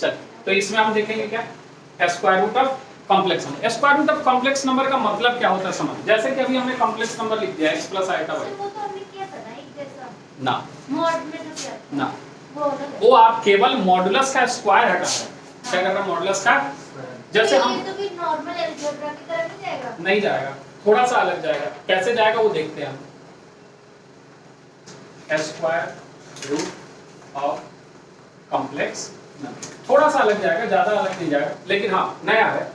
चल तो इसमें हम देखेंगे क्या square root of complex number. Square root of complex number का मतलब क्या होता है समझ, जैसे कि अभी हमने कॉम्प्लेक्स नंबर लिख दिया x प्लस आइटा वाई। वो तो हमने किया था ना एक जैसा ना मॉड में जो किया था ना वो वो आप केवल मॉडुलस का स्क्वायर हटा रहे हैं। क्या कर रहा है मॉडुलस का, जैसे हम ये तो भी नॉर्मल अलजेब्रा की तरह नहीं जाएगा। नहीं जाएगा, थोड़ा सा अलग जाएगा। कैसे जाएगा वो देखते हैं हम। स्क्वायर रूट ऑफ कॉम्प्लेक्स थोड़ा सा अलग जाएगा, ज्यादा अलग नहीं जाएगा, लेकिन हाँ नया है।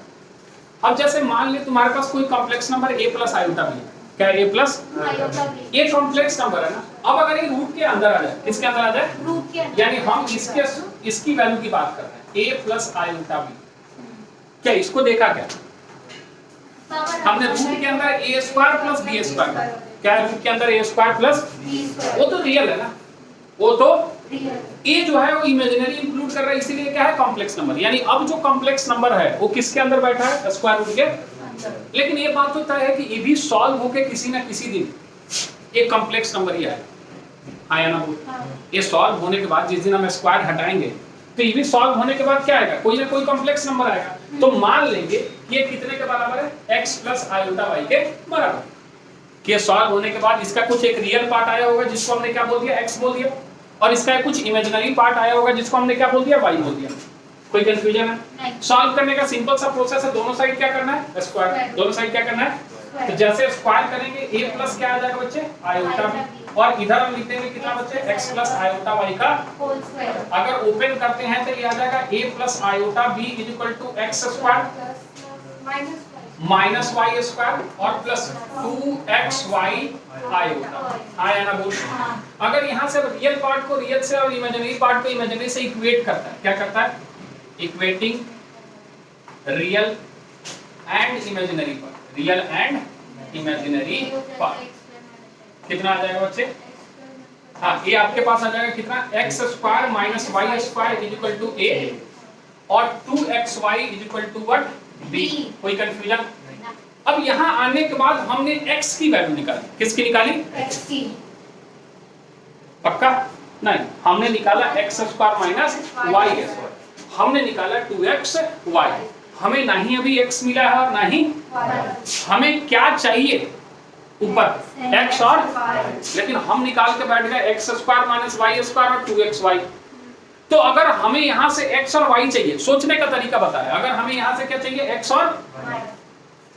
अब जैसे मान ले तुम्हारे पास कोई complex number a plus iota भी है, क्या a प्लस ये कॉम्प्लेक्स नंबर है ना। अब अगर ये रूट के अंदर आ जाए, किसके अंदर आ जाए, रूट के अंदर, यानी हम इसकी वैल्यू की बात कर रहे हैं a प्लस आयोटा भी। क्या इसको देखा क्या हमने, रूट के अंदर a square plus b square, क्या है रूट के अंदर a स्क्वायर प्लस, वो तो रियल है ना, वो तो a जो है वो इमेजिनरी इंक्लूड कर रहा है, इसीलिए क्या है कॉम्प्लेक्स नंबर। यानी अब जो कॉम्प्लेक्स नंबर है वो किसके अंदर बैठा है, स्क्वायर रूट के अंदर। लेकिन ये बात तो तय है कि ये भी सॉल्व होके किसी ना किसी दिन एक कॉम्प्लेक्स नंबर ही आया ना बोल। ये सॉल्व होने के बाद जिस दिन हम स्क्वायर हटाएंगे तो ये भी सॉल्व होने के बाद क्या आएगा, कोई ना कोई कॉम्प्लेक्स नंबर आएगा। तो मान लेंगे कि ये कितने के बराबर है, x प्लस आयोटा y के बराबर। कि सॉल्व होने के बाद इसका कुछ एक रियल पार्ट आया होगा जिसको हमने क्या बोल दिया, x बोल दिया, और इसका कुछ इमेजिनरी पार्ट आया होगा जिसको हमने क्या बोल दिया, y बोल दिया। कोई कंफ्यूजन है? सॉल्व करने का सिंपल सा प्रोसेस है, दोनों साइड क्या करना है, स्क्वायर। दोनों साइड क्या करना है, तो जैसे स्क्वायर करेंगे a प्लस क्या आ जाएगा बच्चे, आयोटा, और इधर हम लिख देंगे कितना बच्चे, x प्लस आयोटा y का होल स्क्वायर। अगर ओपन करते हैं तो ये आ जाएगा a plus iota b equal to x square minus y square और प्लस 2xy आयोटा। आया ना बोल। अगर यहाँ से रियल पार्ट को रियल से और इमेजिनरी पार्ट को इमेजिनरी से इक्वेट करता है, क्या करता है, equating real and imaginary part, real and imaginary part. कितना आ जाएगा बच्चे, हाँ ये आपके पास आ जाएगा कितना, x square minus y square equal to a और 2xy equal to what, b। कोई कंफ्यूजन? अब यहाँ आने के बाद हमने x की वैल्यू निकाली, किसकी निकाली, x की। पक्का नहीं, हमने निकाला x square minus y square, हमने निकाला 2xy। हमें ना ही अभी x मिला है और ना ही हमें क्या चाहिए ऊपर, x और, लेकिन हम निकाल के बैठ गए x square minus y square और 2xy। तो अगर हमें यहाँ से x और y चाहिए, सोचने का तरीका बताया, अगर हमें यहाँ से क्या चाहिए, x और,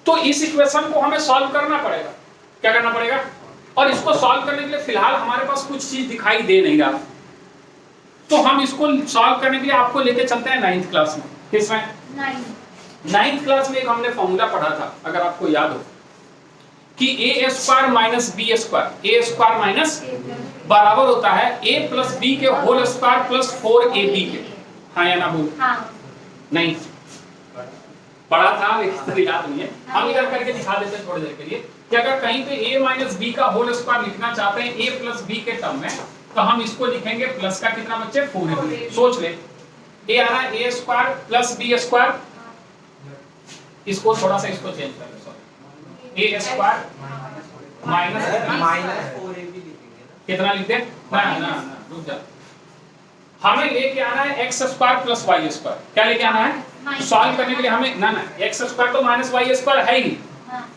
तो इस इक्वेशन को हमें सॉल्व करना पड़ेगा। क्या करना पड़ेगा, और इसको सॉल्व करने के लिए फिलहाल हमारे पास कुछ चीज दिखाई दे नहीं रहा, तो हम इसको सॉल्व करने के लिए आपको लेके चलते हैं 9th क्लास में। किसमें, 9th क्लास में एक हमने फॉर्मूला पढ़ा था, अगर आपको याद हो, कि a square minus b square, a square minus बराबर होता है a प्लस b के होल स्क्वायर प्लस 4ab के। हाँ या ना बोल, हाँ। नहीं पढ़ा था लेकिन याद नहीं है, हम इधर करके दिखा देते हैं थोड़ी देर के लिए कि अगर कहीं पे a माइनस b का होल स्क्वायर लिखना चाहते हैं a प्लस b के टर्म में, तो हम इसको लिखेंगे प्लस का कितना बच्चे, 4ab। सोच ले a आ रहा है a square plus b square, इसको थोड़ा सा इसको चेंज कर लो, sorry, a square minus 4ab कितना लिखते हैं, ना ना ना रुक जा, हमें लेके आना है x square plus y square. क्या लेके आना है, सॉल्व करने के लिए हमें, ना ना x स्क्वायर तो माइनस y स्क्वायर है ही,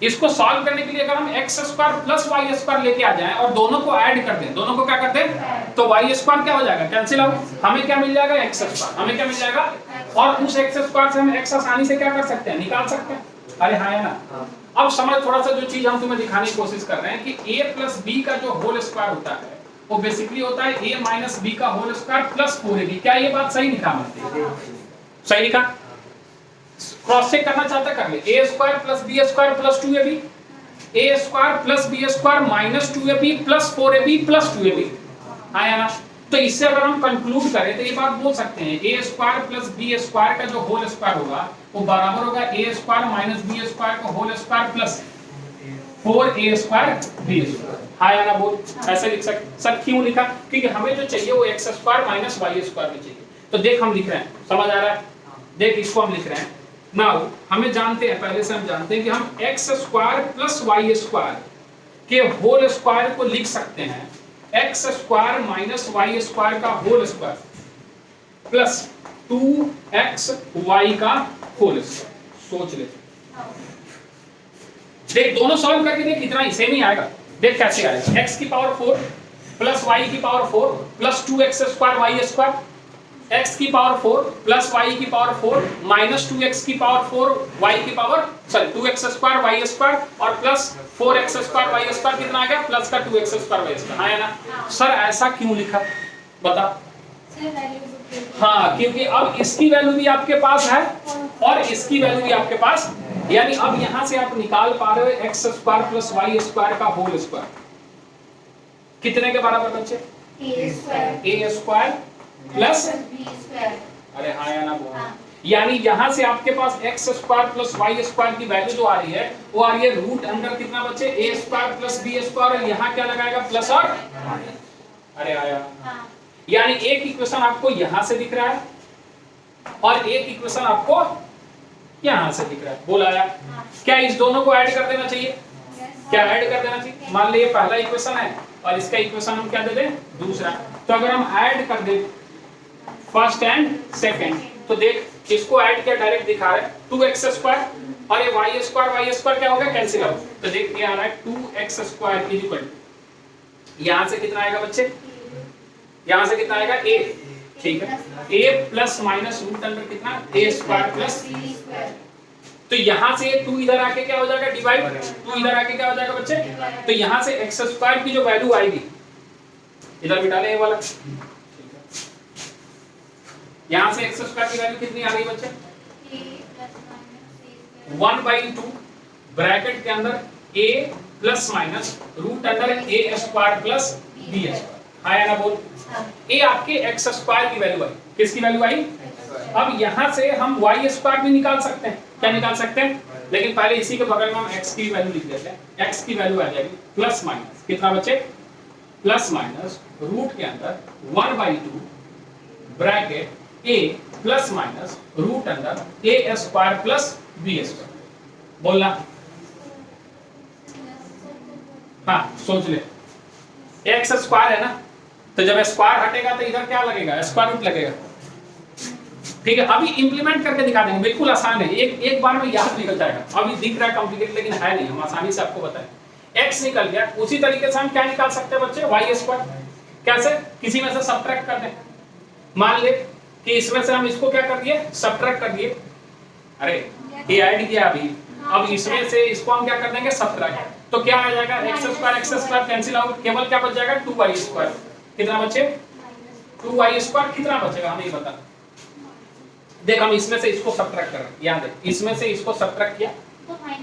इसको सॉल्व करने के लिए अगर हम x square plus y square लेके आ जाएं और दोनों को ऐड कर दें, दोनों को क्या करते हैं, तो y स्क्वायर क्या हो जाएगा, कैंसिल आउट, हमें क्या मिल जाएगा, x स्क्वायर, हमें क्या मिल जाएगा, और उस x स्क्वायर से हम x आसानी से क्या कर सकते हैं, निकाल सकते हैं। अरे हाँ है ना। अब समझ थोड़ा सा, जो चीज हम तुम्हें दिखाने की कोशिश कर रहे हैं कि a प्लस b का जो होल स्क्वायर होता है वो बेसिकली होता है a माइनस b का होल स्क्वायर प्लस 4ab। क्या ये बात सही लिखा मैंने, सही लिखा? क्रॉस चेक करना चाहता कर ले, a square plus b square plus 2ab, a square plus b square minus 2ab plus 4ab plus 2ab। आया ना। तो इससे अगर हम कंक्लूड करें तो ये बात बोल सकते हैं a square plus b square का जो होल स्क्वायर होगा वो बराबर होगा a square minus b square का whole square plus 4a square b square. हाँ या ना बोल, ऐसे लिख सकते। सर क्यों लिखा, क्योंकि हमें जो चाहिए वो x square minus y square में चाहिए। तो देख हम लिख रहे हैं, समझ आ रहा है, देख इसको हम लिख रहे हैं। नाउ हमें जानते हैं, पहले से हम जानते हैं कि हम x square plus y square के होल स्क्वायर को लिख सकते हैं x square minus y square का whole square plus 2x y का होल स्क्वायर। सोच ले, देख दोनों सॉल्व करके देख, इतना ही सेम ही आएगा। देख कैसे आएगा, x की पावर 4 प्लस y की power 4 plus 2x square y square, x की पावर 4 प्लस y की पावर 4 माइनस 2x की पावर 4 y की power 2x square y square और plus 4x square y square, कितना आ गया प्लस का 2x स्क्वायर y स्क्वायर। आया ना सर, ऐसा क्यों लिखा बता? हाँ, क्योंकि अब इसकी वैल्यू भी आपके पास है और इसकी वैल्यू भी आपके पास, यानी अब यहां से आप निकाल पा रहे हो x square plus y square का होल स्क्वायर कितने के बराबर बच्चे? a square plus b square. अरे हाँ या ना बोल, यानी यहां से आपके पास x square plus y square की वैल्यू जो आ रही है वो आ रही है रूट अंडर कितना बच्चे? a square plus b square, और यहां क्या लगाएगा प्लस और अरे आया, यानी एक इक्वेशन आपको यहां से दिख रहा है और एक इक्वेशन आपको यहां से दिख रहा है। बोल आया? क्या इस दोनों को ऐड कर देना चाहिए? क्या ऐड कर देना चाहिए? मान लीजिए पहला इक्वेशन है और इसका इक्वेशन हम क्या दे दें? दूसरा। तो अगर हम ऐड कर दें फर्स्ट एंड सेकंड, तो देख इसको ऐड किया डायरेक्ट दिखा रहा है 2x स्क्वायर और ये y स्क्वायर क्या होगा? Cancel out. तो देख ये आ रहा है 2x स्क्वायर इक्वल, यहां से कितना आएगा बच्चे? यहां से कितना आएगा? a, ठीक है, a plus minus root under कितना? a square plus b square. तो यहां से 2 इधर आके क्या हो जाएगा? डिवाइड। 2 इधर आके क्या हो जाएगा बच्चे? तो यहां से x स्क्वायर की जो वैल्यू आएगी इधर बिठा ले, ये वाला, यहां से x स्क्वायर की वैल्यू कितनी आ गई बच्चे? 1/2 ब्रैकेट के अंदर a plus minus root under a square plus b square. हाँ या ना बोल? ये आपके x स्क्वायर की वैल्यू आई। किसकी वैल्यू आई? अब यहां से हम y स्क्वायर भी निकाल सकते हैं। क्या निकाल सकते हैं? लेकिन पहले इसी के बगल में हम x की वैल्यू लिख देते हैं। x की वैल्यू आ जाएगी प्लस माइनस कितना बच्चे? प्लस माइनस रूट के अंदर 1/2 bracket a plus minus root under a square plus b square. बोलना हाँ, सोच ले, x स्क्वायर है ना, तो जब स्क्वायर हटेगा तो इधर क्या लगेगा? स्क्वायर रूट लगेगा। ठीक है, अभी इंप्लीमेंट करके दिखा देंगे, बिल्कुल आसान है, एक बार में याद निकल जाएगा। अभी दिख रहा है कॉम्प्लिकेटेड लेकिन है नहीं, हम आसानी से आपको बताएं। x निकल गया, उसी तरीके से हम क्या निकाल सकते हैं बच्चे? y square. कैसे? किसी में से सब्ट्रैक्ट कर दें। मान ले कि इसमें से हम इसको क्या कर दिए? सब्ट्रैक्ट कर दिए। अरे ये ऐड किया अभी, अब इसमें से इसको हम क्या कर देंगे? सब्ट्रैक्ट। तो क्या आ जाएगा? x स्क्वायर कैंसिल आउट, केवल क्या बच जाएगा? 2y square. कितना बच्चे? 2y स्क्वायर कितना बचेगा हमें बता। देख हम इसमें से इसको सब्ट्रैक्ट कर रहे हैं, याद है, इसमें से इसको सब्ट्रैक्ट किया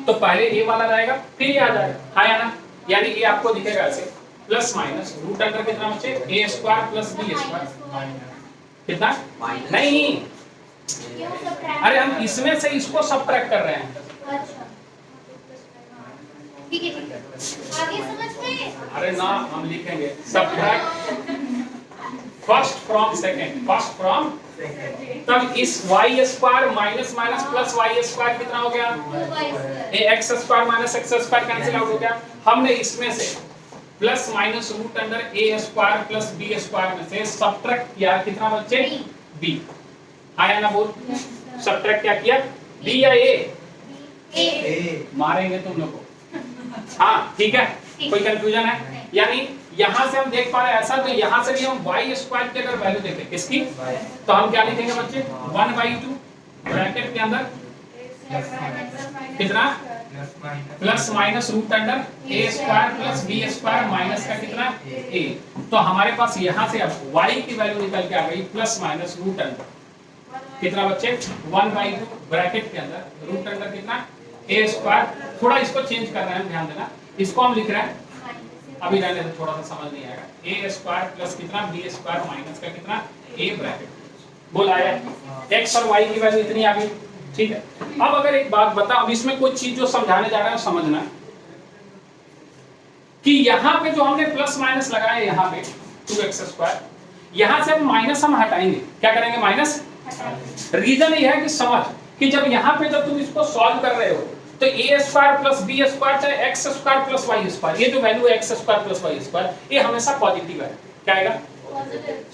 तो पहले ये वाला रहेगा फिर ये आ जाएगा। हाँ या ना? यानी ये आपको दिखेगा ऐसे प्लस माइनस रूट अंडर कितना बच्चे? a square plus b square. कितना? नहीं, अरे हम इसमें से इसको सब्ट्रैक्ट कर रहे हैं। ठीक है, आगे समझ में? अरे ना, हम लिखेंगे subtract first from second, first from, तब इस y square minus minus plus y square कितना हो गया? ये x square minus x square cancel out हो गया। हमने इसमें से plus minus root under a square plus b square में से सब्ट्रैक्ट किया कितना बच्चे? b। आया ना बोल? सब्ट्रैक्ट क्या किया? b या a? मारेंगे तुम लोग को। हाँ ठीक है, कोई कंफ्यूजन है? यानी यहाँ से हम देख पा रहे हैं ऐसा, तो यहाँ से भी हम y स्क्वायर की अगर वैल्यू देखें किसकी, तो हम क्या लिखेंगे बच्चे? 1/2 ब्रैकेट के अंदर कितना? Plus minus root under a square plus b square minus का कितना? a। तो हमारे पास यहाँ से अब y की वैल्यू निकल के आ गई प्लस माइनस रूट अंडर कितना बच्चे? 1/2 ब्रैकेट के अंदर रूट अंडर कितना? a square. थोड़ा इसको चेंज कर रहे हैं, ध्यान देना, इसको हम लिख रहे हैं, अभी रहने दो, थोड़ा सा समझ नहीं आएगा। a स्क्वायर प्लस कितना? b स्क्वायर माइनस का कितना? a bracket. बोल आया? x और y की वैल्यू इतनी आ गई। ठीक है, अब अगर एक बात बता, अब इसमें कोई चीज जो समझाने जा रहा है समझना कि यहाँ पे जो हमने प्लस माइनस लगाया यहाँ पे 2x स्क्वायर, यहाँ से माइनस हम हटाएंगे। क्या करेंगे? माइनस। रीजन ये है कि समझ कि जब यहाँ पे जब तुम इसको सॉल्व कर रहे हो तो a square plus b square चाहे x square plus y square, ये जो वैल्यू है x square plus y square, ये हमेशा पॉजिटिव है। क्या आएगा?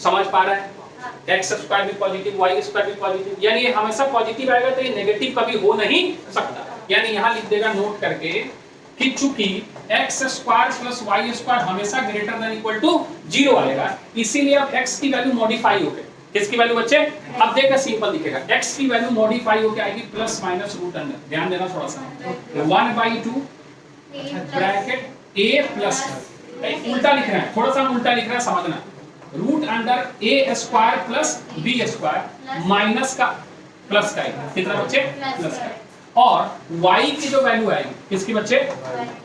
समझ पा रहा है? एक्स स्क्वायर भी पॉजिटिव, वाई स्क्वायर भी पॉजिटिव, यानी ये हमेशा पॉजिटिव आएगा, तो ये नेगेटिव कभी हो नहीं सकता। यानी यहाँ लिख देगा नोट करके कि चूंकि x square plus y square हमेशा ग्रेटर देन इक्वल टू 0 आएगा, इसीलिए अब एक्स की वैल्यू मॉडिफाई हो गई। किसकी वैल्यू बच्चे? अब देखा सिंपल दिखेगा, x की वैल्यू मॉडिफाई होके आएगी प्लस माइनस रूट अंडर, ध्यान देना थोड़ा सा, 1/2 ब्रैकेट a प्लस, उल्टा लिख रहे हैं, थोड़ा सा उल्टा लिख रहा है, समझना, root under a square plus b square minus का प्लस का कितना बच्चे? प्लस का, और y की जो वैल्यू आएगी किसकी बच्चे?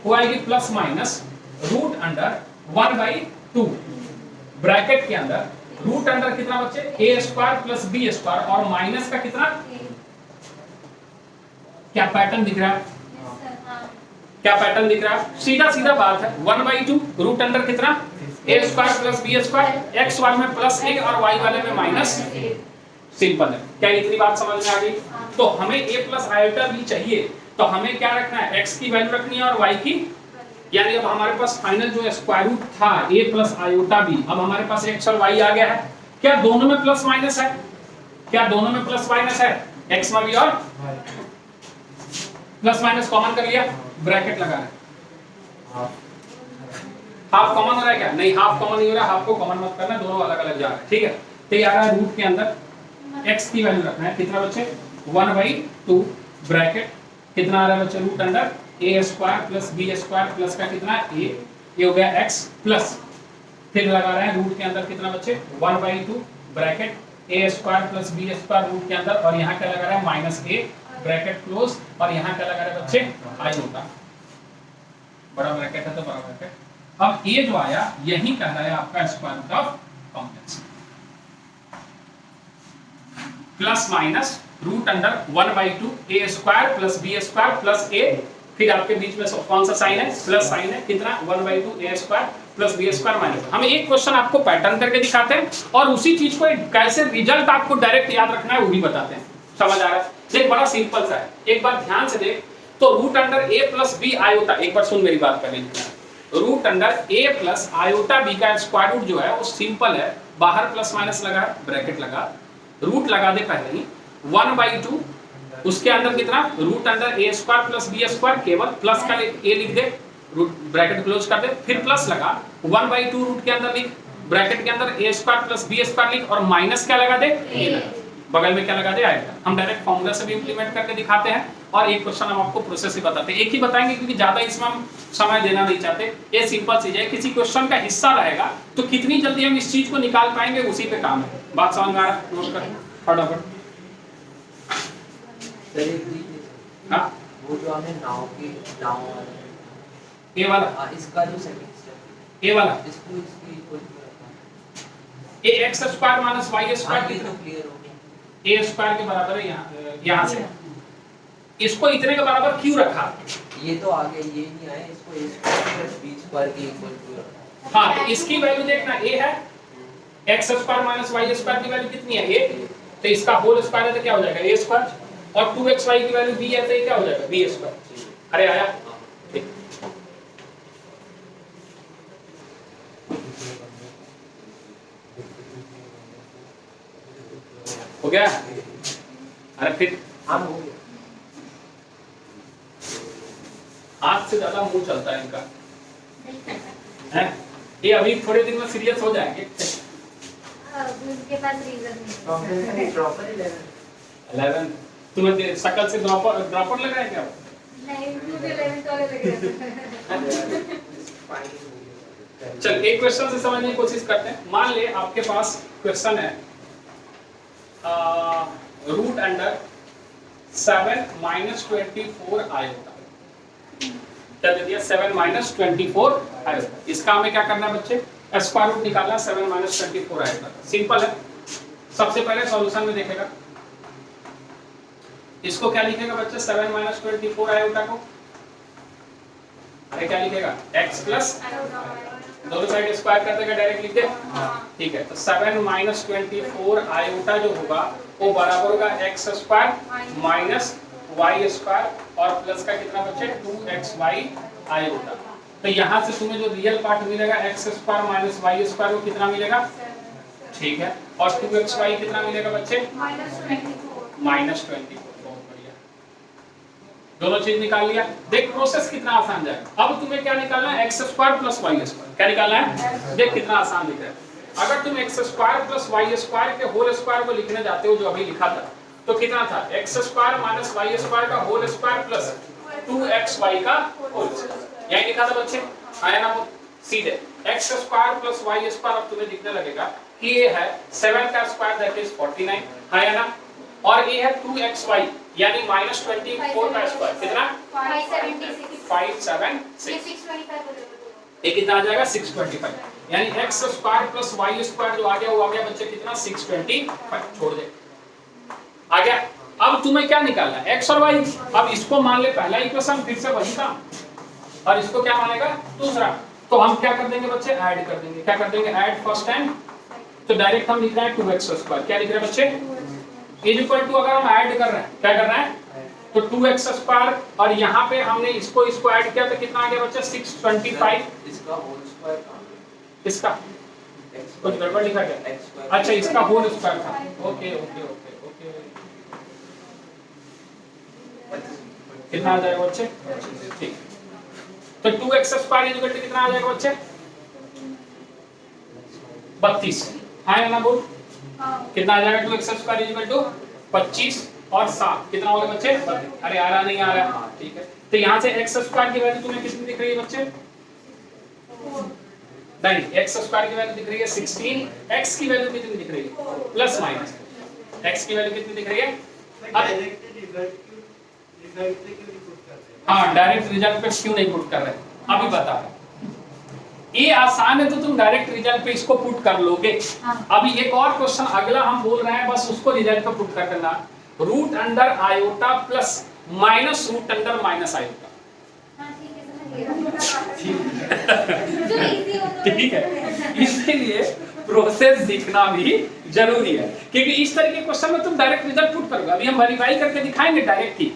वो आएगी plus minus root under 1/2 bracket के अंदर रूट अंडर कितना बच्चे? a square plus b square और माइनस का कितना? क्या पैटर्न दिख रहा है? क्या पैटर्न दिख रहा है? सीधा सीधा बात है, 1/2 रूट अंडर कितना? a square plus b square, x वाले में प्लस a और y वाले में माइनस, सिंपल है। क्या इतनी बात समझ में आ गई? तो हमें a प्लस आयोटा b चाहिए, तो हमें क्या रखना है? x की वैल्यू रखनी है और y की, यानी अब हमारे पास फाइनल जो स्क्वायर रूट था a प्लस आयोटा b, अब हमारे पास x और y आ गया है। क्या दोनों में प्लस माइनस है? क्या दोनों में प्लस माइनस है? x में भी और प्लस माइनस कॉमन कर लिया, ब्रैकेट लगा है, हाफ कॉमन हो रहा है क्या? नहीं, हाफ कॉमन नहीं हो रहा, हाफ को कॉमन मत करना, दोनों अलग अलग जा रहे हैं, ठीक है। तो ये आ रहा है रूट के अंदर x की वैल्यू रखना है, कितना बच्चे? 1/2 ब्रैकेट कितना आ रहा है बच्चे? Root under a square plus b square plus का कितना? a, ये हो गया x प्लस, फिर लगा रहे हैं रूट के अंदर कितना बच्चे? 1/2 bracket a square plus b square root के अंदर, और यहाँ क्या लगा रहा है? माइनस a ब्रैकेट क्लोज, और यहाँ क्या लगा रहा है बच्चे? आई होता, बड़ा ब्रैकेट है तो बड़ा ब्रैकेट। अब ये जो आया यही कह रहा है आपका square root of complex, plus minus root under 1/2 a square plus b square plus a, फिर आपके बीच में कौन सा साइन है? प्लस साइन है, कितना? 1/2 a square plus b square minus. हम एक क्वेश्चन आपको पैटर्न करके दिखाते हैं और उसी चीज को कैसे रिजल्ट आपको डायरेक्ट याद रखना है वो भी बताते हैं। समझ आ रहा है? देख बड़ा सिंपल सा है, एक बार ध्यान से देख। तो root under a plus b iota, एक बार सुन मेरी बात पहले, root under a plus iota b का स्क्वायर रूट जो है वो सिंपल है, बाहर प्लस माइनस लगा, ब्रैकेट लगा, रूट लगा दे पहले ही, 1/2 उसके अंदर कितना? Root under a square plus b square, केवल प्लस का a लिख दे, रूट ब्रैकेट क्लोज कर दे, फिर प्लस लगा, 1/2 रूट के अंदर लिख, ब्रैकेट के अंदर a square plus b square लिख, और माइनस क्या लगा दे? a लगा, बगल में क्या लगा दे? आएगा। हम डायरेक्ट फॉर्मूला से भी इंप्लीमेंट करके दिखाते हैं, और एक क्वेश्चन हम आपको प्रोसेस ही बताते हैं, एक ही बताएंगे क्योंकि ज्यादा इसमें हम समय देना नहीं चाहते। ये सिंपल चीज है, किसी क्वेश्चन का हिस्सा रहेगा तो कितनी जल्दी हम इस चीज को निकाल पाएंगे, उसी पे काम है। बात समझ में आ रहा है? नोट कर फटाफट। हाँ, वो जो हमें नाव ए वाला, इसका जो सेकंड स्टेप, ए वाला, इसको इसकी equal a x square minus y square तो कितना? क्लियर हो गया। ए स्क्वायर के बराबर है, यहाँ से इसको इतने के बराबर क्यों रखा? ये तो आगे ये नहीं आया, इसको a square plus b square के इक्वल टू रखा। हाँ, तो इसकी वैल्यू देखना, a है, x square minus y square की वैल्यू कितनी है? a, तो इसका होल स्क्वायर है तो क्या हो जाएगा? a स्क्वायर, और 2xy की वैल्यू b है तो ये क्या हो जाएगा? b square. अरे आया, ठीक, हो गया? अरे फिर हाँ हो गया। हाथ से ज्यादा मुंह चलता है इनका, है? ये अभी थोड़े दिन में सीरियस हो जाएंगे। उनके पास रीजन नहीं। प्रॉपर 11 तुम्हें शकल से ड्रॉपर लगा है क्या? नहीं, मुझे 11 वाले लग रहे थे। चल एक क्वेश्चन से समझने की कोशिश करते हैं। मान ले आपके पास क्वेश्चन है रूट अंडर 7 माइनस 24 आयोटा, क्या दे दिया? 7 माइनस 24 आयोटा। इसका हमें क्या करना है बच्चे? स्क्वायर रूट निकालना, 7 माइनस 24 आयोटा। सिंपल है। सबसे पहले सॉल्यूशन में देखेगा, इसको क्या लिखेगा बच्चे? 7 माइनस 24 आयोटा को अरे क्या लिखेगा? x प्लस, दोनों साइड स्क्वायर कर देगा, डायरेक्ट लिख दे। ठीक है, तो 7 माइनस 24 आयोटा जो होगा वो बराबर होगा x square minus y square और प्लस का कितना बच्चे? 2xy iota. तो यहाँ से तुम्हें जो रियल पार्ट मिलेगा x square minus y square वो कितना मिलेगा? ठीक है, और 2xy कितना मिलेगा बच्चे? -24 -24। बहुत बढ़िया, दोनों चीज निकाल लिया। देख प्रोसेस कितना आसान जाएगा। अब तुम्हें क्या निकालना है? x² + y²। क्या निकालना है? देख कितना आसान दिख रहा है। अगर तुम x² + y² के होल स्क्वायर को लिखने जाते हो, जो अभी लिखा था, तो कितना था? x² - y² का होल स्क्वायर प्लस 2xy का होल स्क्वायर। यही लिखा था बच्चे, आया ना? वो सीधे x² + y²। अब तुम्हें दिखने लगेगा कि ये है 7 का स्क्वायर, दैट इज 49, आया ना? और ये है 2xy यानी -24 का स्क्वायर, कितना? 576। ये कितना आ जाएगा? 625। यानी x² + y² जो आ गया वो आ गया बच्चे कितना? 625। छोड़ दे, आ गया। अब तुम्हें क्या निकालना है? x और y। अब इसको मान ले पहला इक्वेशन, फिर से वही काम, और इसको क्या मानेगा? दूसरा। तो हम क्या कर देंगे बच्चे? ऐड कर देंगे। क्या कर देंगे? Add first time. तो डायरेक्ट हम लिख रहे हैं 2x²। क्या लिख रहे हैं बच्चे? इक्वल टू, अगर हम ऐड कर रहे हैं, क्या कर रहे हैं? तो 2x² और यहाँ पे हमने इसको ऐड किया तो कितना आ गया बच्चा? 625। इसका होल स्क्वायर कहाँ है? इसका कुछ गड़बड़ लिखा क्या? अच्छा, इसका होल स्क्वायर था। Okay okay okay okay. कितना आ जाएगा बच्चे? ठीक। तो 2x² इक्वल टू कितना आ जाएगा बच्चे? 32। है ना? बोल कितना आ जाएगा? 2x² इक्वल टू 25 और 7 कितना होगा बच्चे? 32। अरे आ रहा नहीं आ रहा? ठीक है। तो यहाँ से x² की वैल्यू तुम्हें कितनी दिख रही है बच्चे? नहीं, x² की वैल्यू दिख रही है 16। x की वैल्यू कितनी दिख रही है? Plus minus. x की वैल्यू कितनी दिख रही है? हाँ, डायरेक्ट रिजल्ट पे क्यों नहीं पुट कर रहे? अभी बता रहे। ये आसान है तो तुम डायरेक्ट रिजल्ट पे इसको पुट कर लोगे। अभी एक और क्वेश्चन अगला हम बोल रहे हैं, बस उसको रिजल्ट पे पुट कर देना। Root under iota plus minus root under minus iota. ठीक है, इसीलिए प्रोसेस सीखना भी जरूरी है, क्योंकि इस तरह के क्वेश्चन में तुम डायरेक्ट रिजल्ट पुट करोगे। अभी हम वेरीफाई करके दिखाएंगे डायरेक्ट ही,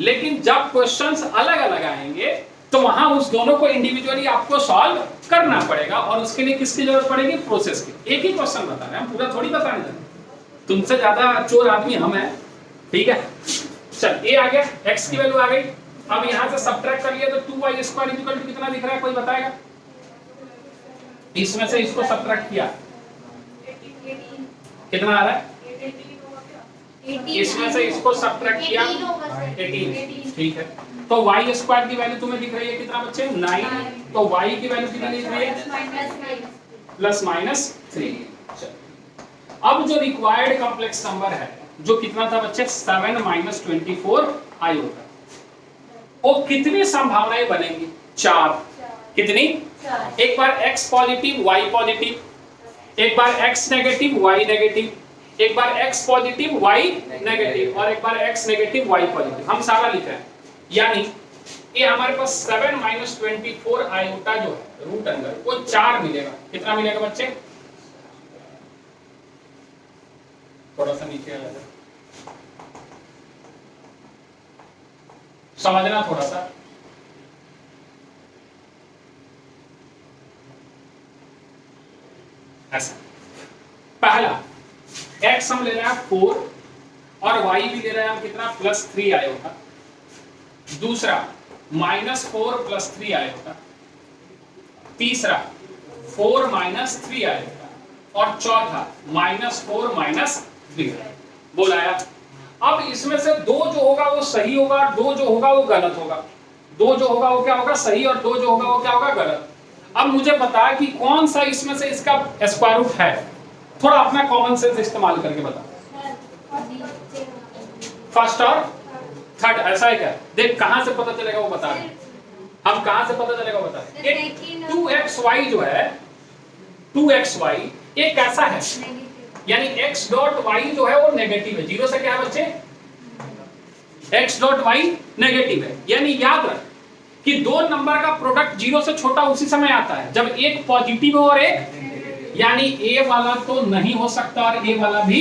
लेकिन जब क्वेश्चंस अलग अलग आएंगे तो वहां उस दोनों को इंडिविजुअली आपको सॉल्व करना पड़ेगा, और उसके लिए किसकी जरूरत पड़ेगी? प्रोसेस की। एक ही क्वेश्चन बता रहे हैं, हम पूरा थोड़ी बता रहे हैं। तुमसे ज्यादा चोर आदमी हम हैं, ठीक है? चल, ये आ गया, x की वैल्यू आ गई। अब यहां से सब्ट्रैक्ट कर लिया तो 2y² इक्वल टू कितना दिख रहा है? कोई बताएगा? इसमें से इसको सब्ट्रैक्ट किया कितना आ रहा है? इसमें से इसको सब्ट्रैक्ट किया 18। ठीक है, तो y² की वैल्यू तुम्हें दिख रही है कितना बच्चे? 9। तो y की वैल्यू कितनी दिख रही है? +-3। अब जो रिक्वायर्ड कॉम्प्लेक्स नंबर है, जो कितना था बच्चे? 7 - 24 आयोटा। वो कितनी संभावनाएं बनेंगी? 4। कितनी? 4। एक बार x पॉजिटिव y पॉजिटिव, एक बार x नेगेटिव y नेगेटिव, एक बार x पॉजिटिव y नेगेटिव, और एक बार x नेगेटिव y पॉजिटिव। हम सारा लिख रहे हैं, यानी ये हमारे पास 7 - 24 आयोटा जो है रूट अंडर, वो 4 मिलेगा। कितना मिलेगा बच्चे? थोड़ा सा नीचे आ जाए, समझना थोड़ा सा। ऐसा पहला x हम ले रहे हैं 4 और y भी ले रहे हैं हम कितना? +3 आयोटा। दूसरा -4 +3 आयोटा। तीसरा 4 - 3 आयोटा, और चौथा -4 - 3 बोलाया। अब इसमें से 2 जो होगा वो सही होगा, 2 जो होगा वो गलत होगा। 2 जो होगा वो क्या होगा? सही, और 2 जो होगा वो क्या होगा? गलत। अब मुझे बता कि कौन सा इसमें से इसका स्क्वायर रूट है। थोड़ा अपना कॉमन सेंस इस्तेमाल करके बता। फर्स्ट और थर्ड, ऐसा है क्या? देख कहां से पता चलेगा वो बता दे। हम कहां से पता चलेगा बता दे। 2xy जो है, 2xy ये कैसा है? यानी x.y जो है वो नेगेटिव है। 0 से क्या है बच्चे? x.y नेगेटिव है। यानी याद रख कि 2 नंबर का प्रोडक्ट 0 से छोटा उसी समय आता है जब एक पॉजिटिव हो और एक, यानी a वाला तो नहीं हो सकता और a वाला भी।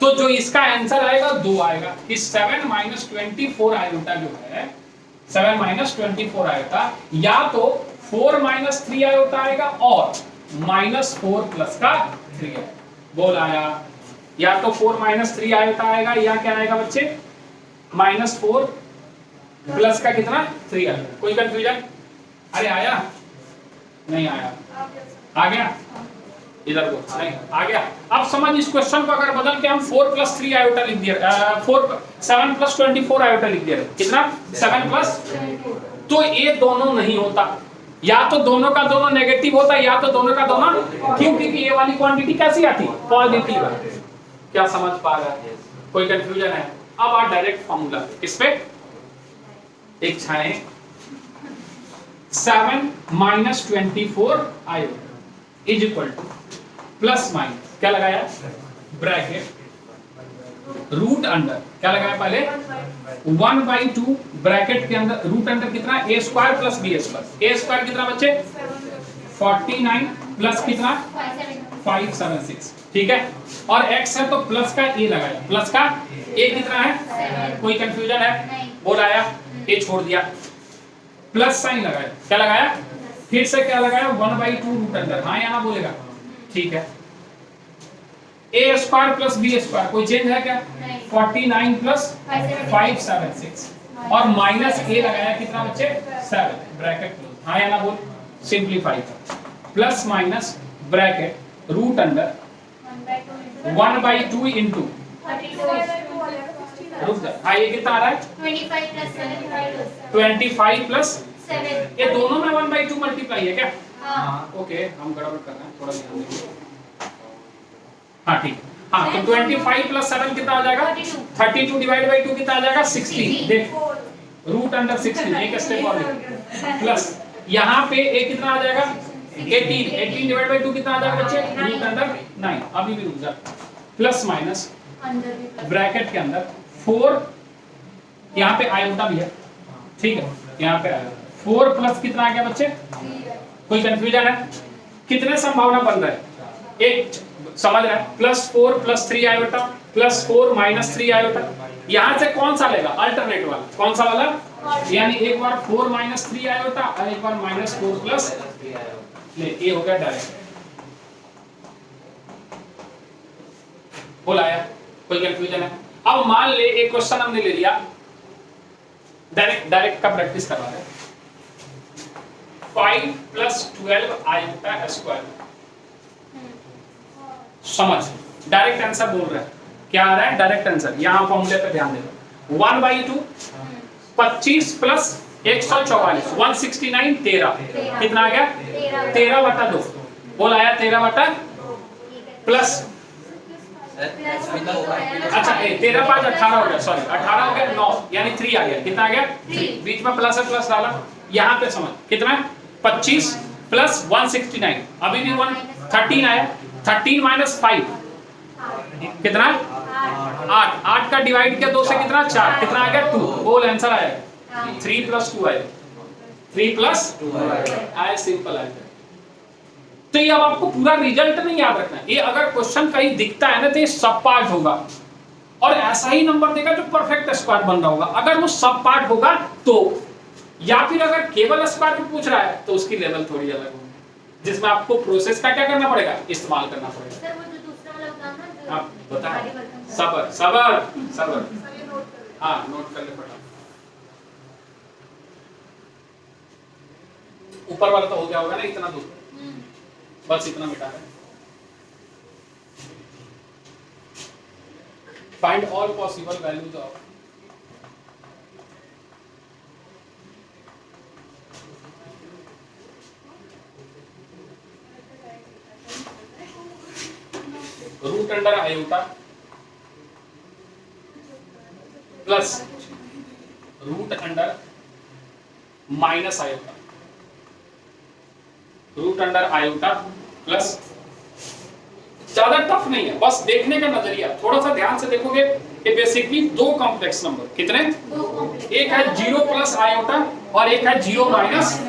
तो जो इसका आंसर आएगा 2 आएगा। इस 7 - 24 आयोटा जो है, 7 - 24 आयोटा, या तो 4 - 3 आयोटा आएगा और -4 + का 3 है। बोल आया, या तो 4 माइनस 3 आयोटा आएगा या क्या आएगा बच्चे -4 प्लस का कितना 3 आएगा। कोई कंफ्यूजन? अरे आया नहीं आया? आ गया? इधर को नहीं आ गया। अब समझ इस क्वेश्चन को अगर बदल के हम 4 प्लस 3 आयोटा लिख दिया, 7 प्लस 24 आयोटा लिख दिया, कितना 7 प्लस, तो ये दोनों नहीं होता, या तो दोनों का दोनों नेगेटिव होता है या तो दोनों का दोनों, क्यों? क्योंकि ये वाली क्वांटिटी कैसी आती है पॉजिटिव है। क्या समझ पा रहा है? कोई कंफ्यूजन है? अब आ डायरेक्ट फार्मूला किस पे, एक छाए 7 minus 24 iota is equal two plus minus क्या लगाया ब्रैकेट रूट अंडर क्या लगाया पहले 1/2 ब्रैकेट के अंदर रूट अंडर कितना a square plus b square. a square कितना बच्चे 49 प्लस कितना 576, ठीक है। और x है तो प्लस का a लगाया, प्लस का a कितना है, कोई कंफ्यूजन है? बोल आया, a छोड़ दिया, प्लस साइन लगाया, क्या लगाया फिर से क्या लगाया 1/2 रूट अंडर, हाँ या ना बोलेगा, ठीक है। a square plus b square कोई चेंज है क्या? 49 प्लस 576 और माइनस a लगाया कितना बच्चे 7 ब्रैकेट क्लोज, हाँ या ना बोल, simplify plus minus bracket root under 1/2 into रुक जा, हाँ ये कितना आ रहा है 25 प्लस 7, ये दोनों में 1/2 मल्टीप्लाई है क्या? ओके हम गड़बड़ कर रहे हैं, थोड़ा ध्यान दीजिए। हाँ ठीक, हाँ तो 25 प्लस 7 कितना आ जाएगा 32 डिवाइड बाई 2 कितना आ जाएगा 16, देख रूट अंडर 16 एक स्टेप और प्लस यहाँ पे a कितना आ जाएगा 18 डिवाइड बाई 2 कितना आ जाएगा बच्चे रूट अंडर 9, अभी भी रुक जा, प्लस माइनस ब्रैकेट के अंदर 4 यहाँ पे आयोटा भी है, ठीक है, यहाँ पे 4 प्लस कितना आ गया बच्चे, कोई कंफ्यूजन है? कितने संभावना बन रहा है, एक समझ रहा है, +4 + 3 आयोटा +4 - 3 आयोटा, यहाँ से कौन सा लेगा अल्टरनेट वाला, कौन सा वाला, यानी एक बार 4 - 3 आयोटा और एक बार -4 प्लस ले, ये हो गया डायरेक्ट। बोल आया, कोई कंफ्यूजन है? अब मान ले एक क्वेश्चन हमने ले लिया, डायरेक्ट का प्रैक्टिस करवा रहे हैं, 5 + 12 आयोटा स्क्वायर, समझ डायरेक्ट आंसर बोल रहा है, क्या आ रहा है डायरेक्ट आंसर, यहां फॉर्मूले पे ध्यान देना 1/2 25 प्लस 144 169 13 कितना आ गया 13/2, बोल आया 13/ प्लस अच्छा 13 5 18 हो गया, सॉरी 18 हो गया 9 यानी 3 आ गया, कितना आ गया 3, बीच में प्लस है प्लस डाला, यहां पे समझ कितना 25 प्लस 169 अभी भी 13 आया, 13 - 5 कितना 8 का डिवाइड किया 2 से कितना 4, कितना आ गया 2, बोल आंसर आया 3 + 2 आया, 3 + 2 आया, सिंपल आया। तो ये अब आपको पूरा रिजल्ट नहीं याद रखना है, ये अगर क्वेश्चन कहीं दिखता है ना तो ये सब पार्ट होगा और ऐसा ही नंबर देगा जो परफेक्ट स्क्वायर बन रहा होगा, अगर वो सब पार्ट होगा तो, या फिर अगर केवल स्क्वायर में पूछ रहा है तो उसकी लेवल थोड़ी अलग होगी, जिसमें आपको प्रोसेस का क्या करना पड़ेगा, इस्तेमाल करना पड़ेगा। सर वो जो दूसरा वाला होता है ना, आप बताएं, सबर सबर सबर, हाँ नोट कर ले फटाफट, ऊपर वाला तो हो गया होगा ना, इतना दूर बस इतना मिटा है, find all possible values of root under iota plus root under minus iota, root under iota plus, ज्यादा टफ नहीं है, बस देखने का नजरिया, थोड़ा सा ध्यान से देखोगे ये बेसिकली 2 कॉम्प्लेक्स नंबर, कितने, एक है 0 प्लस आयोटा और एक है 0 माइनस,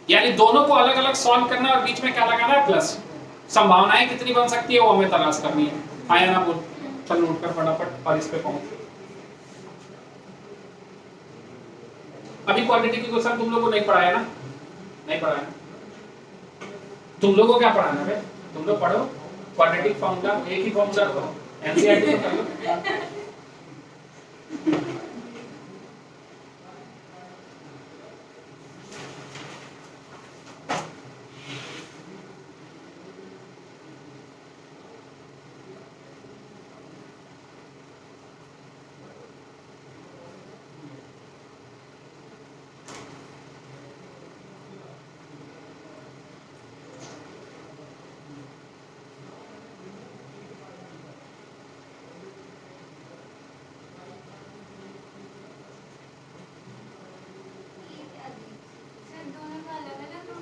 यानी दोनों को अलग अलग सॉल्व करना और बीच में क्या लगाना है प्लस, संभावनाएं कितनी बन सकती है वो हमें तलाश करनी है, आया ना बोल, चल नोट कर फटाफट और इस पे पहुंच। अभी क्वांटिटी की क्वेश्चन तुम लोगों को नहीं पढ़ाया ना, नहीं पढ़ाया, तुम लोगों को क्या पढ़ाना है, तुम लोग पढ़ो क्वाड्रेटिक फॉर्मूला, एक ही फॉर्मूला पढ़ो, एनसीईआरटी तो कर लो।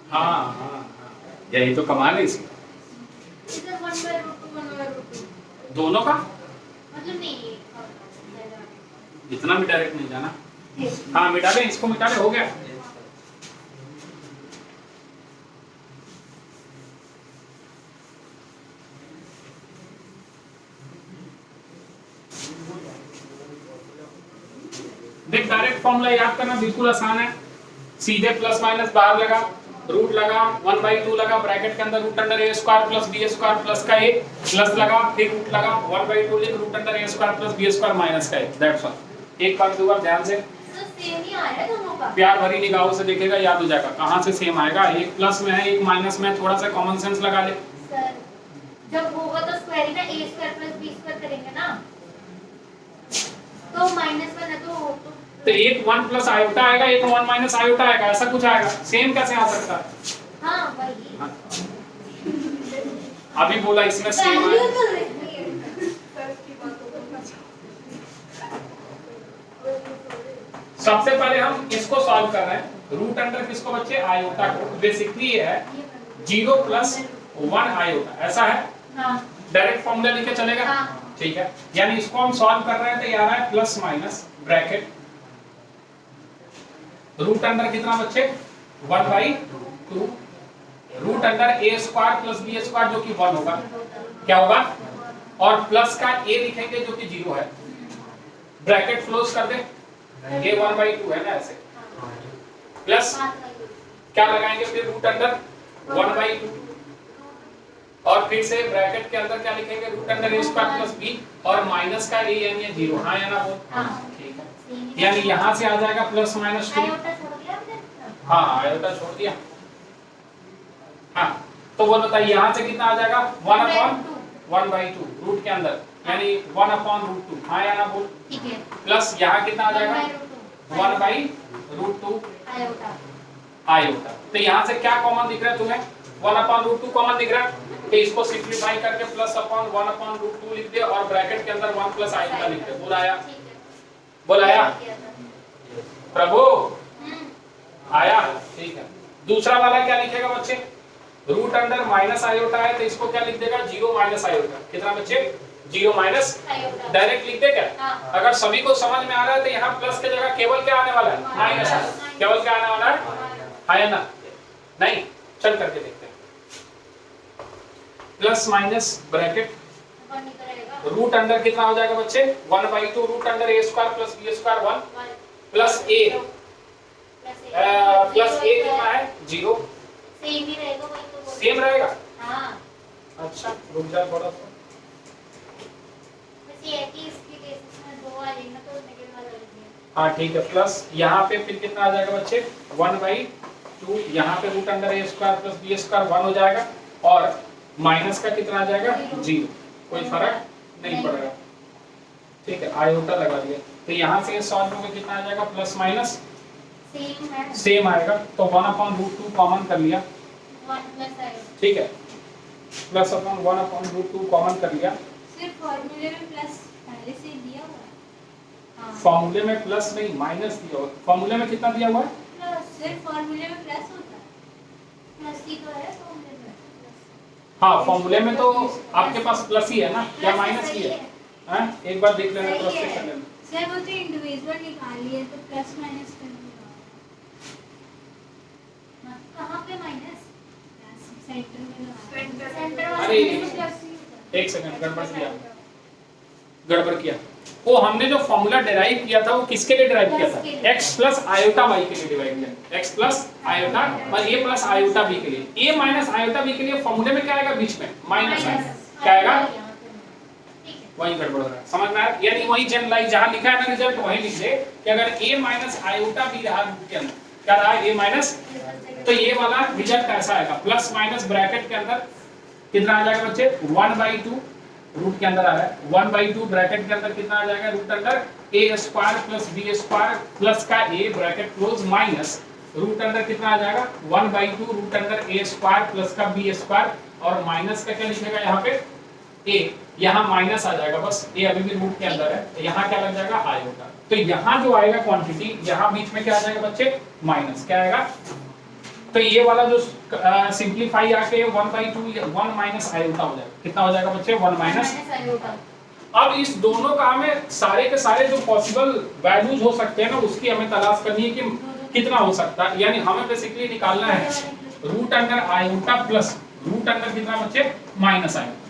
हाँ हाँ हाँ, यही तो कमाल है इसकी। इधर 1/√2 1/√2 दोनों का मतलब नहीं इतना भी डायरेक्ट नहीं जाना। हाँ मिटा दे, इसको मिटा दे, हो गया। देख डायरेक्ट फॉर्मूला याद करना बिल्कुल आसान है, सीधे प्लस माइनस बाहर लगा, रूट लगा, 1/2 लगा, ब्रैकेट के अंदर root under a square plus b square plus का ए, प्लस लगा, फिर रूट लगा, 1/2 लिख, root under a square plus b square minus का ए, दैट्स ऑल। एक बार दो बार ध्यान से, सेम ही आ रहा है दोनों का। प्यार भरी निगाहों से देखेगा, याद हो जाएगा। कहां से सेम आएगा, एक प्लस में है एक माइनस में, थोड़ा सा कॉमन सेंस लगा ले। सर जब होगा तो स्क्वायर ही ना, a square plus b square करेंगे ना, तो माइनस में ना तो एक 1 प्लस आयोटा आएगा, एक 1 माइनस आयोटा आएगा, ऐसा कुछ आएगा। सेम कैसे आ सकता है? हाँ वही। हाँ। अभी बोला इसमें सेम वैल्यू है। तो नहीं है। सबसे पहले हम इसको सॉल्व कर रहे हैं। रूट अंडर किसको बच्चे? आयोटा को। बेसिकली ये है 0 प्लस 1 आयोटा, ऐसा है। हाँ डायरेक्ट फॉर्मूला लिखे चलेगा? हाँ। ठीक है, यानी इसको हम सॉल्व कर रहे हैं तो ये आ रहा है plus minus bracket root under कितना बच्चे? 1/2 root under a square plus b square जो कि 1 होगा, क्या होगा? और प्लस का ए लिखेंगे जो कि 0 है, ब्रैकेट क्लोज कर दे, ये 1/2 है ना, ऐसे प्लस क्या लगाएंगे फिर रूट अंडर 1/2 और फिर से ब्रैकेट के अंदर क्या लिखेंगे? Root under a square plus B और माइनस का ए यानी 0। हाँ या ना बोल? ठीक है, यानी यहाँ से आ जाएगा प्लस माइनस 2। आयोटा छोड़ दिया आपने? हाँ आयोटा छोड़ दिया। हाँ तो वो बताइए यहाँ से कितना आ जाएगा? 1/2 रूट के अंदर यानी 1/√2। हाँ या ना बोल? ठीक है, प्लस यहाँ कितना आ जाएगा? 1/√2 आयोटा। तो यहाँ से क्या कॉमन दिख रहा है तुम्हें? 1/√2 कॉमन दिख रहा है, तो इसको सिंपलीफाई करके प्लस अपॉन 1/√2 लिख दे और ब्रैकेट के अंदर 1 प्लस आयोटा लिख दे। बोलाया? बोलाया? प्रभु आया? ठीक है। दूसरा वाला क्या लिखेगा बच्चे? रूट अंडर माइनस आयोटा है तो इसको क्या लिख देगा? 0 माइनस आयोटा। कितना बच्चे? 0 माइनस डायरेक्ट लिख दे क्या? हाँ। अगर सभी को समझ में आ रहा है तो यहाँ प्लस की जगह केवल क्या आने वाला है? माइनस। केवल क्या आने वाला है? है ना? नहीं, चल करके देखते हैं। Plus minus bracket root under कितना हो जाएगा बच्चे? 1/2 root under a square plus b square 1 plus a कितना है? 0। सेम ही रहेगा, वही तो बोल। सेम रहेगा? हाँ अच्छा रुक जा थोड़ा सा। बस ये है कि इसके केसेस में 2 आ जाएगा तो नेगेटिव वाला लिख दिया। हाँ ठीक है, प्लस यहाँ पे फिर कितना आ जाएगा बच्चे? 1/2 यहाँ पे root under a square plus b square 1 हो जाएगा और माइनस का कितना आ जाएगा? 0। कोई फर्क नहीं पड़ेगा। ठीक है, आयोटा लगा दिया तो यहाँ से सॉल्व होकर कितना आ जाएगा? प्लस माइनस सेम है, सेम आएगा तो 1/√2 कॉमन कर लिया। 1 प्लस आएगा। ठीक है, प्लस अपॉन 1/√2 कॉमन कर लिया। सिर्फ फॉर्मूले में प्लस पहले से ही दिया हुआ है। हाँ फॉर्मूले में प्लस नहीं माइनस दिया हुआ। फॉर्मूले में कितना दिया हुआ है? प्लस, सिर्फ फॉर्मूले में प्लस होता है। प्लस ही तो है फॉर्मूले में। हाँ फॉर्मूले में तो आपके पास प्लस ही है ना, या माइनस ही है? हैं? एक बार देख लेना, क्रॉस चेक कर लेना। सर वो तो इंडिविजुअल निकालिए तो प्लस माइनस कर दीजिए। कहाँ पे माइनस? सेंटर में लगा। सेंटर अरे, वाले में प्लस ही होता है। एक सेकंड, गड़बड़ किया। वो हमने जो फॉर्मूला डिराइव किया था वो किसके लिए डिराइव किया था? x प्लस आयोटा y के लिए डिराइव किया, x प्लस आयोटा और a प्लस आयोटा b के लिए। a माइनस आयोटा b के लिए फॉर्मूले में क्या आएगा? बीच में माइनस आएगा, क्या आएगा? वही गड़बड़ हो रहा है, समझ में आया? यानी वही जनरलाइज जहां लिखा है ना रिजल्ट वही लिख दे कि अगर a माइनस आयोटा b रहा रूट के अंदर, क्या रहा? a माइनस, तो ये वाला रिजल्ट कैसा आएगा? प्लस माइनस ब्रैकेट के अंदर कितना आ जाएगा बच्चे? 1/2 रूट के अंदर आ रहा है, 1/2 ब्रैकेट के अंदर कितना आ जाएगा? रूट अंदर a square plus b square plus का a bracket close minus root अंदर कितना आ जाएगा? 1/2 रूट अंदर a स्क्वायर प्लस का b स्क्वायर और माइनस का क्या लिखेगा यहाँ पे? a, यहाँ माइनस आ जाएगा, बस a अभी भी रूट के अंदर है, यहाँ क्या लग जाएगा? आयोटा। तो यहाँ जो आएगा क्वांटिटी, यहाँ बीच में क्या आ जाएगा बच्चे? माइनस, क्या आएगा? तो ये वाला जो सिंप्लीफाई आके 1/2 1 माइनस आयोटा हो जाएगा, कितना हो जाएगा बच्चे? 1 माइनस आयोटा। अब इस दोनों का हमें सारे के सारे जो पॉसिबल वैल्यूज हो सकते हैं ना उसकी हमें तलाश करनी है कि कितना हो सकता है, यानी हमें बेसिकली निकालना है root under iota plus root under कितना बच्चे? Minus iota.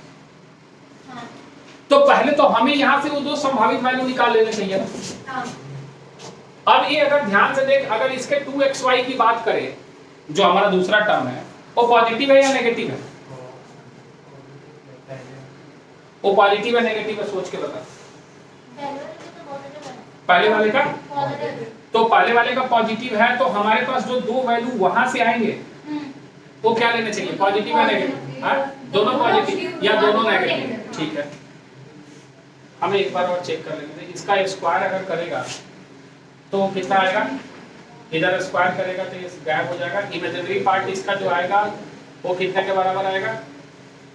तो पहले तो हमें यहाँ से वो दो संभावित वैल्यू निकाल लेने चाहिए ना। अब ये अगर ध्यान से देख, अगर इसके 2xy की बात करें जो हमारा दूसरा टर्म है वो पॉजिटिव है या नेगेटिव है? वो पॉजिटिव है नेगेटिव है? सोच के बता। पहले वाले का, तो पहले वाले का पॉजिटिव है तो हमारे पास जो दो वैल्यू वहां से आएंगे वो क्या लेने चाहिए? पॉजिटिव या नेगेटिव? दोनों पॉजिटिव या दोनों नेगेटिव? ठीक है, हमें एक बार और चेक कर लेंगे। इसका स्क्वायर अगर करेगा तो कितना आएगा? इधर स्क्वायर करेगा तो ये गायब हो जाएगा। इमेजिनरी पार्ट इसका जो आएगा वो कितने के बराबर आएगा?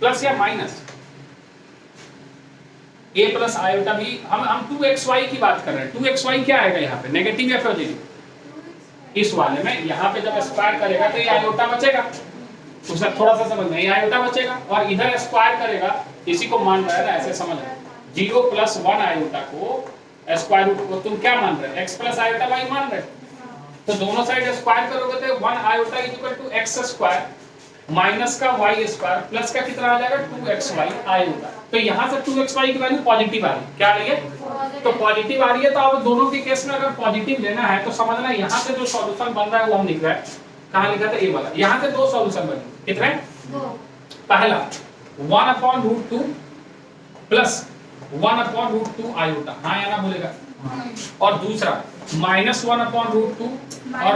प्लस या माइनस a प्लस आयोटा भी। हम 2xy की बात कर रहे हैं, 2xy क्या आएगा यहाँ पे? नेगेटिव या पॉजिटिव? इस वाले में यहाँ पे जब स्क्वायर करेगा तो ये आयोटा बचेगा, उसका थोड़ा सा समझ में, ये आयोटा बचेगा और इधर स्क्वायर करेगा, इसी को मान रहा है ना, ऐसे समझ रहे 0 प्लस 1 आयोटा को स्क्वायर रूट को तुम क्या मान रहे? x प्लस आयोटा y मान रहे, तो दोनों साइड स्क्वायर करोगे तो 1 iota equal to x square minus का y स्क्वायर प्लस का कितना आ जाएगा? 2xy iota. तो यहाँ से 2xy की वैल्यू पॉजिटिव आ रही है, क्या आ रही है? तो पॉजिटिव आ रही है। तो अब दोनों के केस में अगर पॉजिटिव लेना है तो समझना यहाँ से जो सॉल्यूशन बन रहा है वो हम लिख रहे हैं, कहाँ लिखा था? ए वाला। यहाँ से दो सॉल्यूशन बने, कितने? पहला 1/√2 प्लस 1/√2 आयोटा, हाँ या ना बोलेगा, और दूसरा -1/√2 और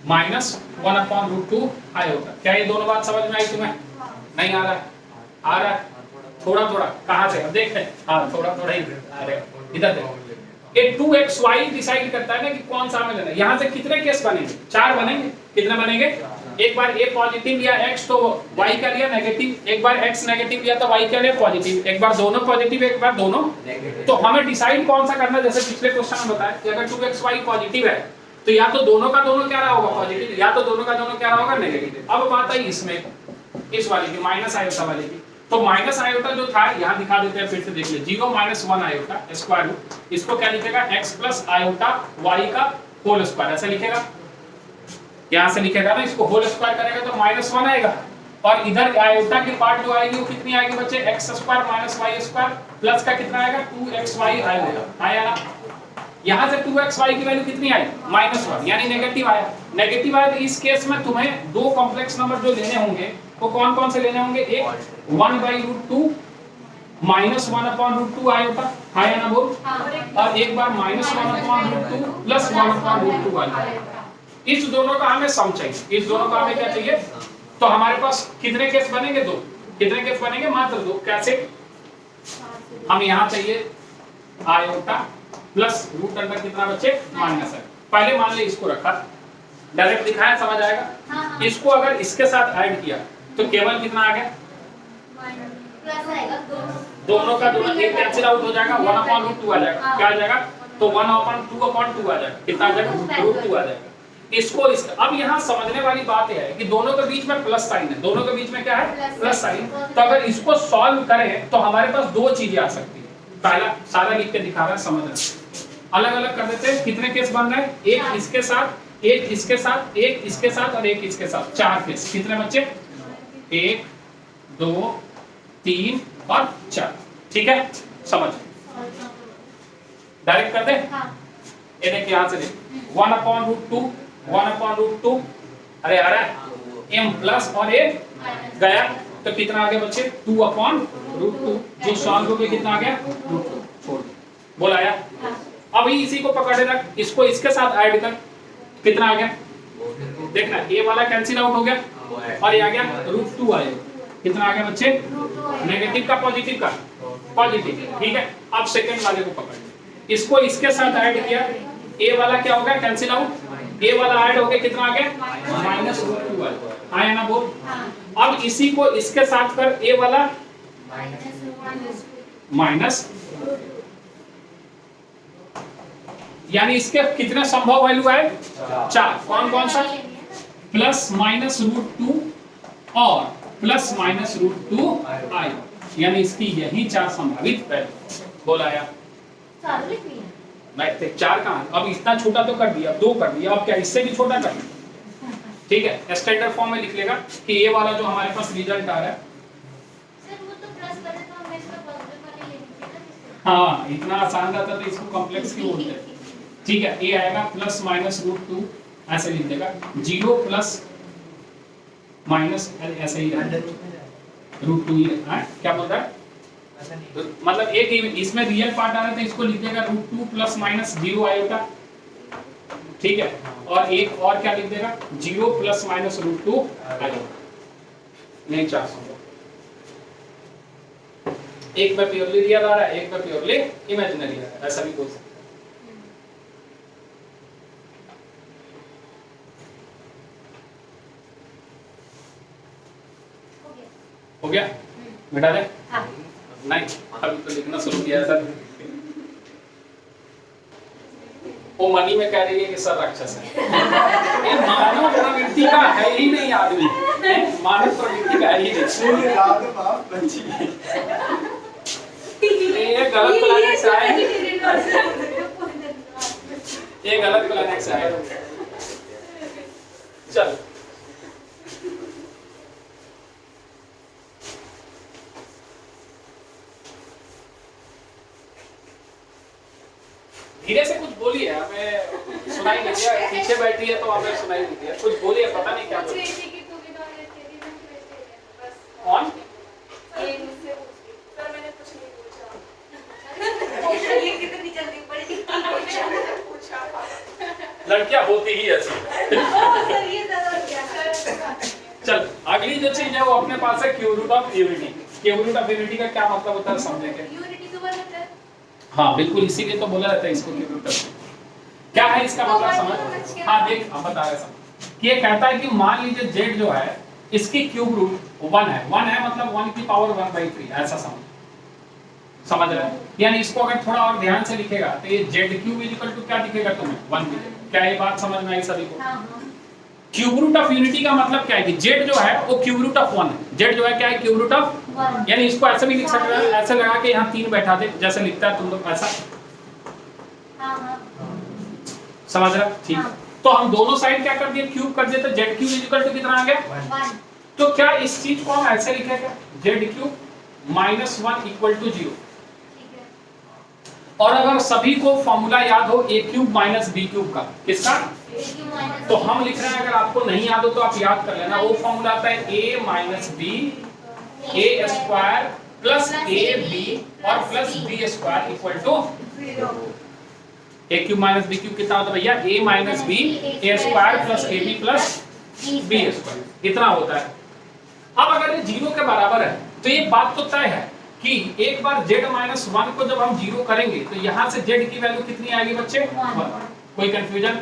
-1/√2 आयोटा। क्या ये दोनों बात समझ में आई तुम्हें? नहीं आ रहा है? आ रहा है थोड़ा थोड़ा। कहाँ से? अब देखते हैं, हाँ थोड़ा थोड़ा ही आ रहा है। इधर देखो, ये 2xy डिसाइड करता है ना कि कौन सा हमें लेना है। यहाँ से कितने केस बनेंगे? 4 बनेंगे। कितने बनेंगे? एक बार a पॉजिटिव लिया x तो y का लिया नेगेटिव, एक बार x नेगेटिव लिया तो y का लिया पॉजिटिव, एक बार दोनों पॉजिटिव एक बार दोनों नेगेटिव। तो हमें डिसाइड कौन सा करना है? जैसे पिछले क्वेश्चन में बताया कि अगर 2xy पॉजिटिव है तो या तो दोनों का दोनों क्या रहा होगा? पॉजिटिव, या तो दोनों का दोनों क्या रहा होगा? नेगेटिव। अब बात आई इसमें इस वाले की, माइनस आयोटा वाले की। तो माइनस आयोटा जो था यहाँ दिखा देते हैं, फिर से देख ले, 0 - 1 आयोटा स्क्वायर रूट, इसको क्या लिखेगा? x प्लस आयोटा y का होल स्क्वायर, ऐसा लिखेगा। यहाँ से लिखेगा ना, इसको होल स्क्वायर करेगा तो -1 आएगा और इधर आयोटा की पार्ट जो आएगी वो कितनी आएगी बच्चे? x square minus y square plus का कितना आएगा? 2xy आएगा, आया ना? यहाँ से 2xy की वैल्यू कितनी आई? -1, यानी नेगेटिव आया। नेगेटिव आया तो इस केस में तुम्हें दो कॉम्प्लेक्स नंबर जो लेने होंगे वो कौन कौन से लेने होंगे? एक 1/√2 -1/√2 आयोटा, हाँ या ना बोल, और एक बार -1/√2 प्लस 1/√2 आयोटा। इस दोनों का हमें सम चाहिए, इस दोनों का हमें क्या चाहिए? तो हमारे पास कितने केस बनेंगे? 2। कितने केस बनेंगे? मात्र 2। कैसे? हम यहाँ चाहिए आयोटा प्लस रूट अंडर कितना बच्चे? माइनस है। पहले मान ले इसको रखा, डायरेक्ट दिखाया, समझ आएगा। इसको अगर इसके साथ ऐड किया तो केवल कितना आ गया? प्लस आएगा, दोनों का दोनों एक कैंसिल आउट हो जाएगा, 1/√2 आ जाएगा। क्या आ जाएगा? तो 1/2/2 आ जाएगा। कितना आ जाएगा? √2 आ जाएगा। इसको अब यहाँ समझने वाली बात यह है कि दोनों के बीच में प्लस साइन है, दोनों के बीच में क्या है? Plus sign. तो अगर इसको सॉल्व करें तो हमारे पास दो चीजें आ सकती है। पहला सारा लिख के दिखा रहा है, समझना, अलग अलग कर देते हैं। कितने केस बन रहे हैं? एक इसके साथ, एक इसके साथ, एक इसके साथ और एक इसके साथ, 4 केस। कितने बच्चे? 1 2 3 और 4। ठीक है, समझ। डायरेक्ट कर दे, हाँ ये देखिए यहाँ से 1/√2 1/√2, अरे आ रहा है m प्लस और ये गया तो कितना आ गया बच्चे 2/√2, जो सॉल्व हो गया कितना आ गया √2, छोड़ दो, बोल आया। अभी इसी को पकड़े रख, इसको इसके साथ ऐड कर, कितना आ गया देखना, ये वाला कैंसिल आउट हो गया और ये आ गया √2 आया, कितना आ गया बच्चे नेगेटिव का पॉजिटिव का पॉजिटिव, ठीक है। अब सेकंड वाले को पकड़, इसको इसके साथ ऐड किया, ए वाला क्या हो गया कैंसिल आउट, ए वाला ऐड हो गया कितना आ गया -√2 आया ना बोल। अब इसी को इसके साथ कर, ए वाला माइनस, यानी इसके कितने संभव वैल्यू आए 4, कौन कौन सा +-√2 और +-√2 आए, यानी इसकी यही 4 संभावित वैल्यू बोल आया। चालू लिख लिया नहीं थे 4 कहां, अब इतना छोटा तो कर दिया, 2 कर दिया, अब क्या इससे भी छोटा कर, ठीक है। स्टैंडर्ड फॉर्म में लिख लेगा कि ये वाला जो हमारे पास रिजल्ट आ रहा है, सर वो तो प्लस करे तो हमें इसका पॉजिटिव वाले ले लीजिए ना। हाँ इतना आसान रहता तो इसको कॉम्प्लेक्स क्यों बोलते हैं, ठीक है। ये आएगा +-√2 ऐसे लिख देगा, 0 प्लस माइनस ऐसे ही √2 ही है, क्या बोल रहा है मतलब एक इसमें रियल पार्ट आ रहा है तो इसको लिख देगा √2 +-0 आएगा, ठीक है। और एक और क्या लिख देगा 0 +-√2 आएगा, नहीं 4 एक में प्योरली रियल आ रहा है, एक में प्योरली इमेजिनरी आ रहा है, ऐसा भी बोल सकते हैं। हो गया मिटा दे, हाँ नहीं अभी तो लिखना शुरू किया है सर। वो मनी में कह रही है कि सर राक्षस है, ये मानव प्रवृत्ति का है ही नहीं आदमी, मानव प्रवृत्ति का है ही नहीं, ये गलत प्लैनेट से आए, ये गलत प्लैनेट से आए। चल धीरे से कुछ बोलिए, हमें सुनाई नहीं दिया, पीछे बैठी है तो हमें सुनाई नहीं दिया, कुछ बोलिए, पता नहीं क्या बोलिए। कौन लड़कियां होती ही ऐसी। चल अगली जो चीज है वो अपने पास है cube root of unity. Cube root of unity का क्या मतलब होता है समझेंगे। हाँ बिल्कुल, इसीलिए तो बोला जाता है इसको क्यूब रूट ऑफ। क्या है इसका मतलब समझ। हाँ देख अब बता रहे समझ कि ये कहता है कि मान लीजिए z जो है इसकी क्यूब रूट 1 है, 1 है मतलब 1 की पावर 1/3 ऐसा समझ रहे हैं। यानी इसको अगर थोड़ा और ध्यान से लिखेगा तो ये z³ क्या दिखेगा तुम्हें 1 दिखेगा। क्या ये बात समझ में आई सभी को। क्यूब रूट ऑफ यूनिटी का मतलब क्या है कि z जो है वो क्यूब रूट ऑफ 1 है। z जो है क्या है क्यूब रूट ऑफ 1, यानी इसको ऐसे भी लिख सकते हैं, ऐसे लगा के यहाँ 3 बैठा दे जैसे लिखता है तुम लोग ऐसा। समझ रहे ठीक। तो हम दोनों साइड क्या कर दिए क्यूब कर दिए तो z³ कितना आ गया 1। तो क्या इस चीज को हम ऐसे लिखेंगे z³ -1 = 0। और अगर सभी को फॉर्मूला याद हो a³ - b³ का, किसका तो हम लिख रहे हैं, अगर आपको नहीं याद हो तो आप याद कर लेना। वो फॉर्मूला आता है a - b a² + ab और + b² = 0। a³ - b³ कितना होता है भैया a - b a² + ab + b², इतना होता है। अब अगर ये 0 के बराबर है तो ये बात तो तय है कि एक बार z - 1 को जब हम 0 करेंगे तो यहाँ से z की वैल्यू कितनी आएगी बच्चे 1। कोई कंफ्यूजन।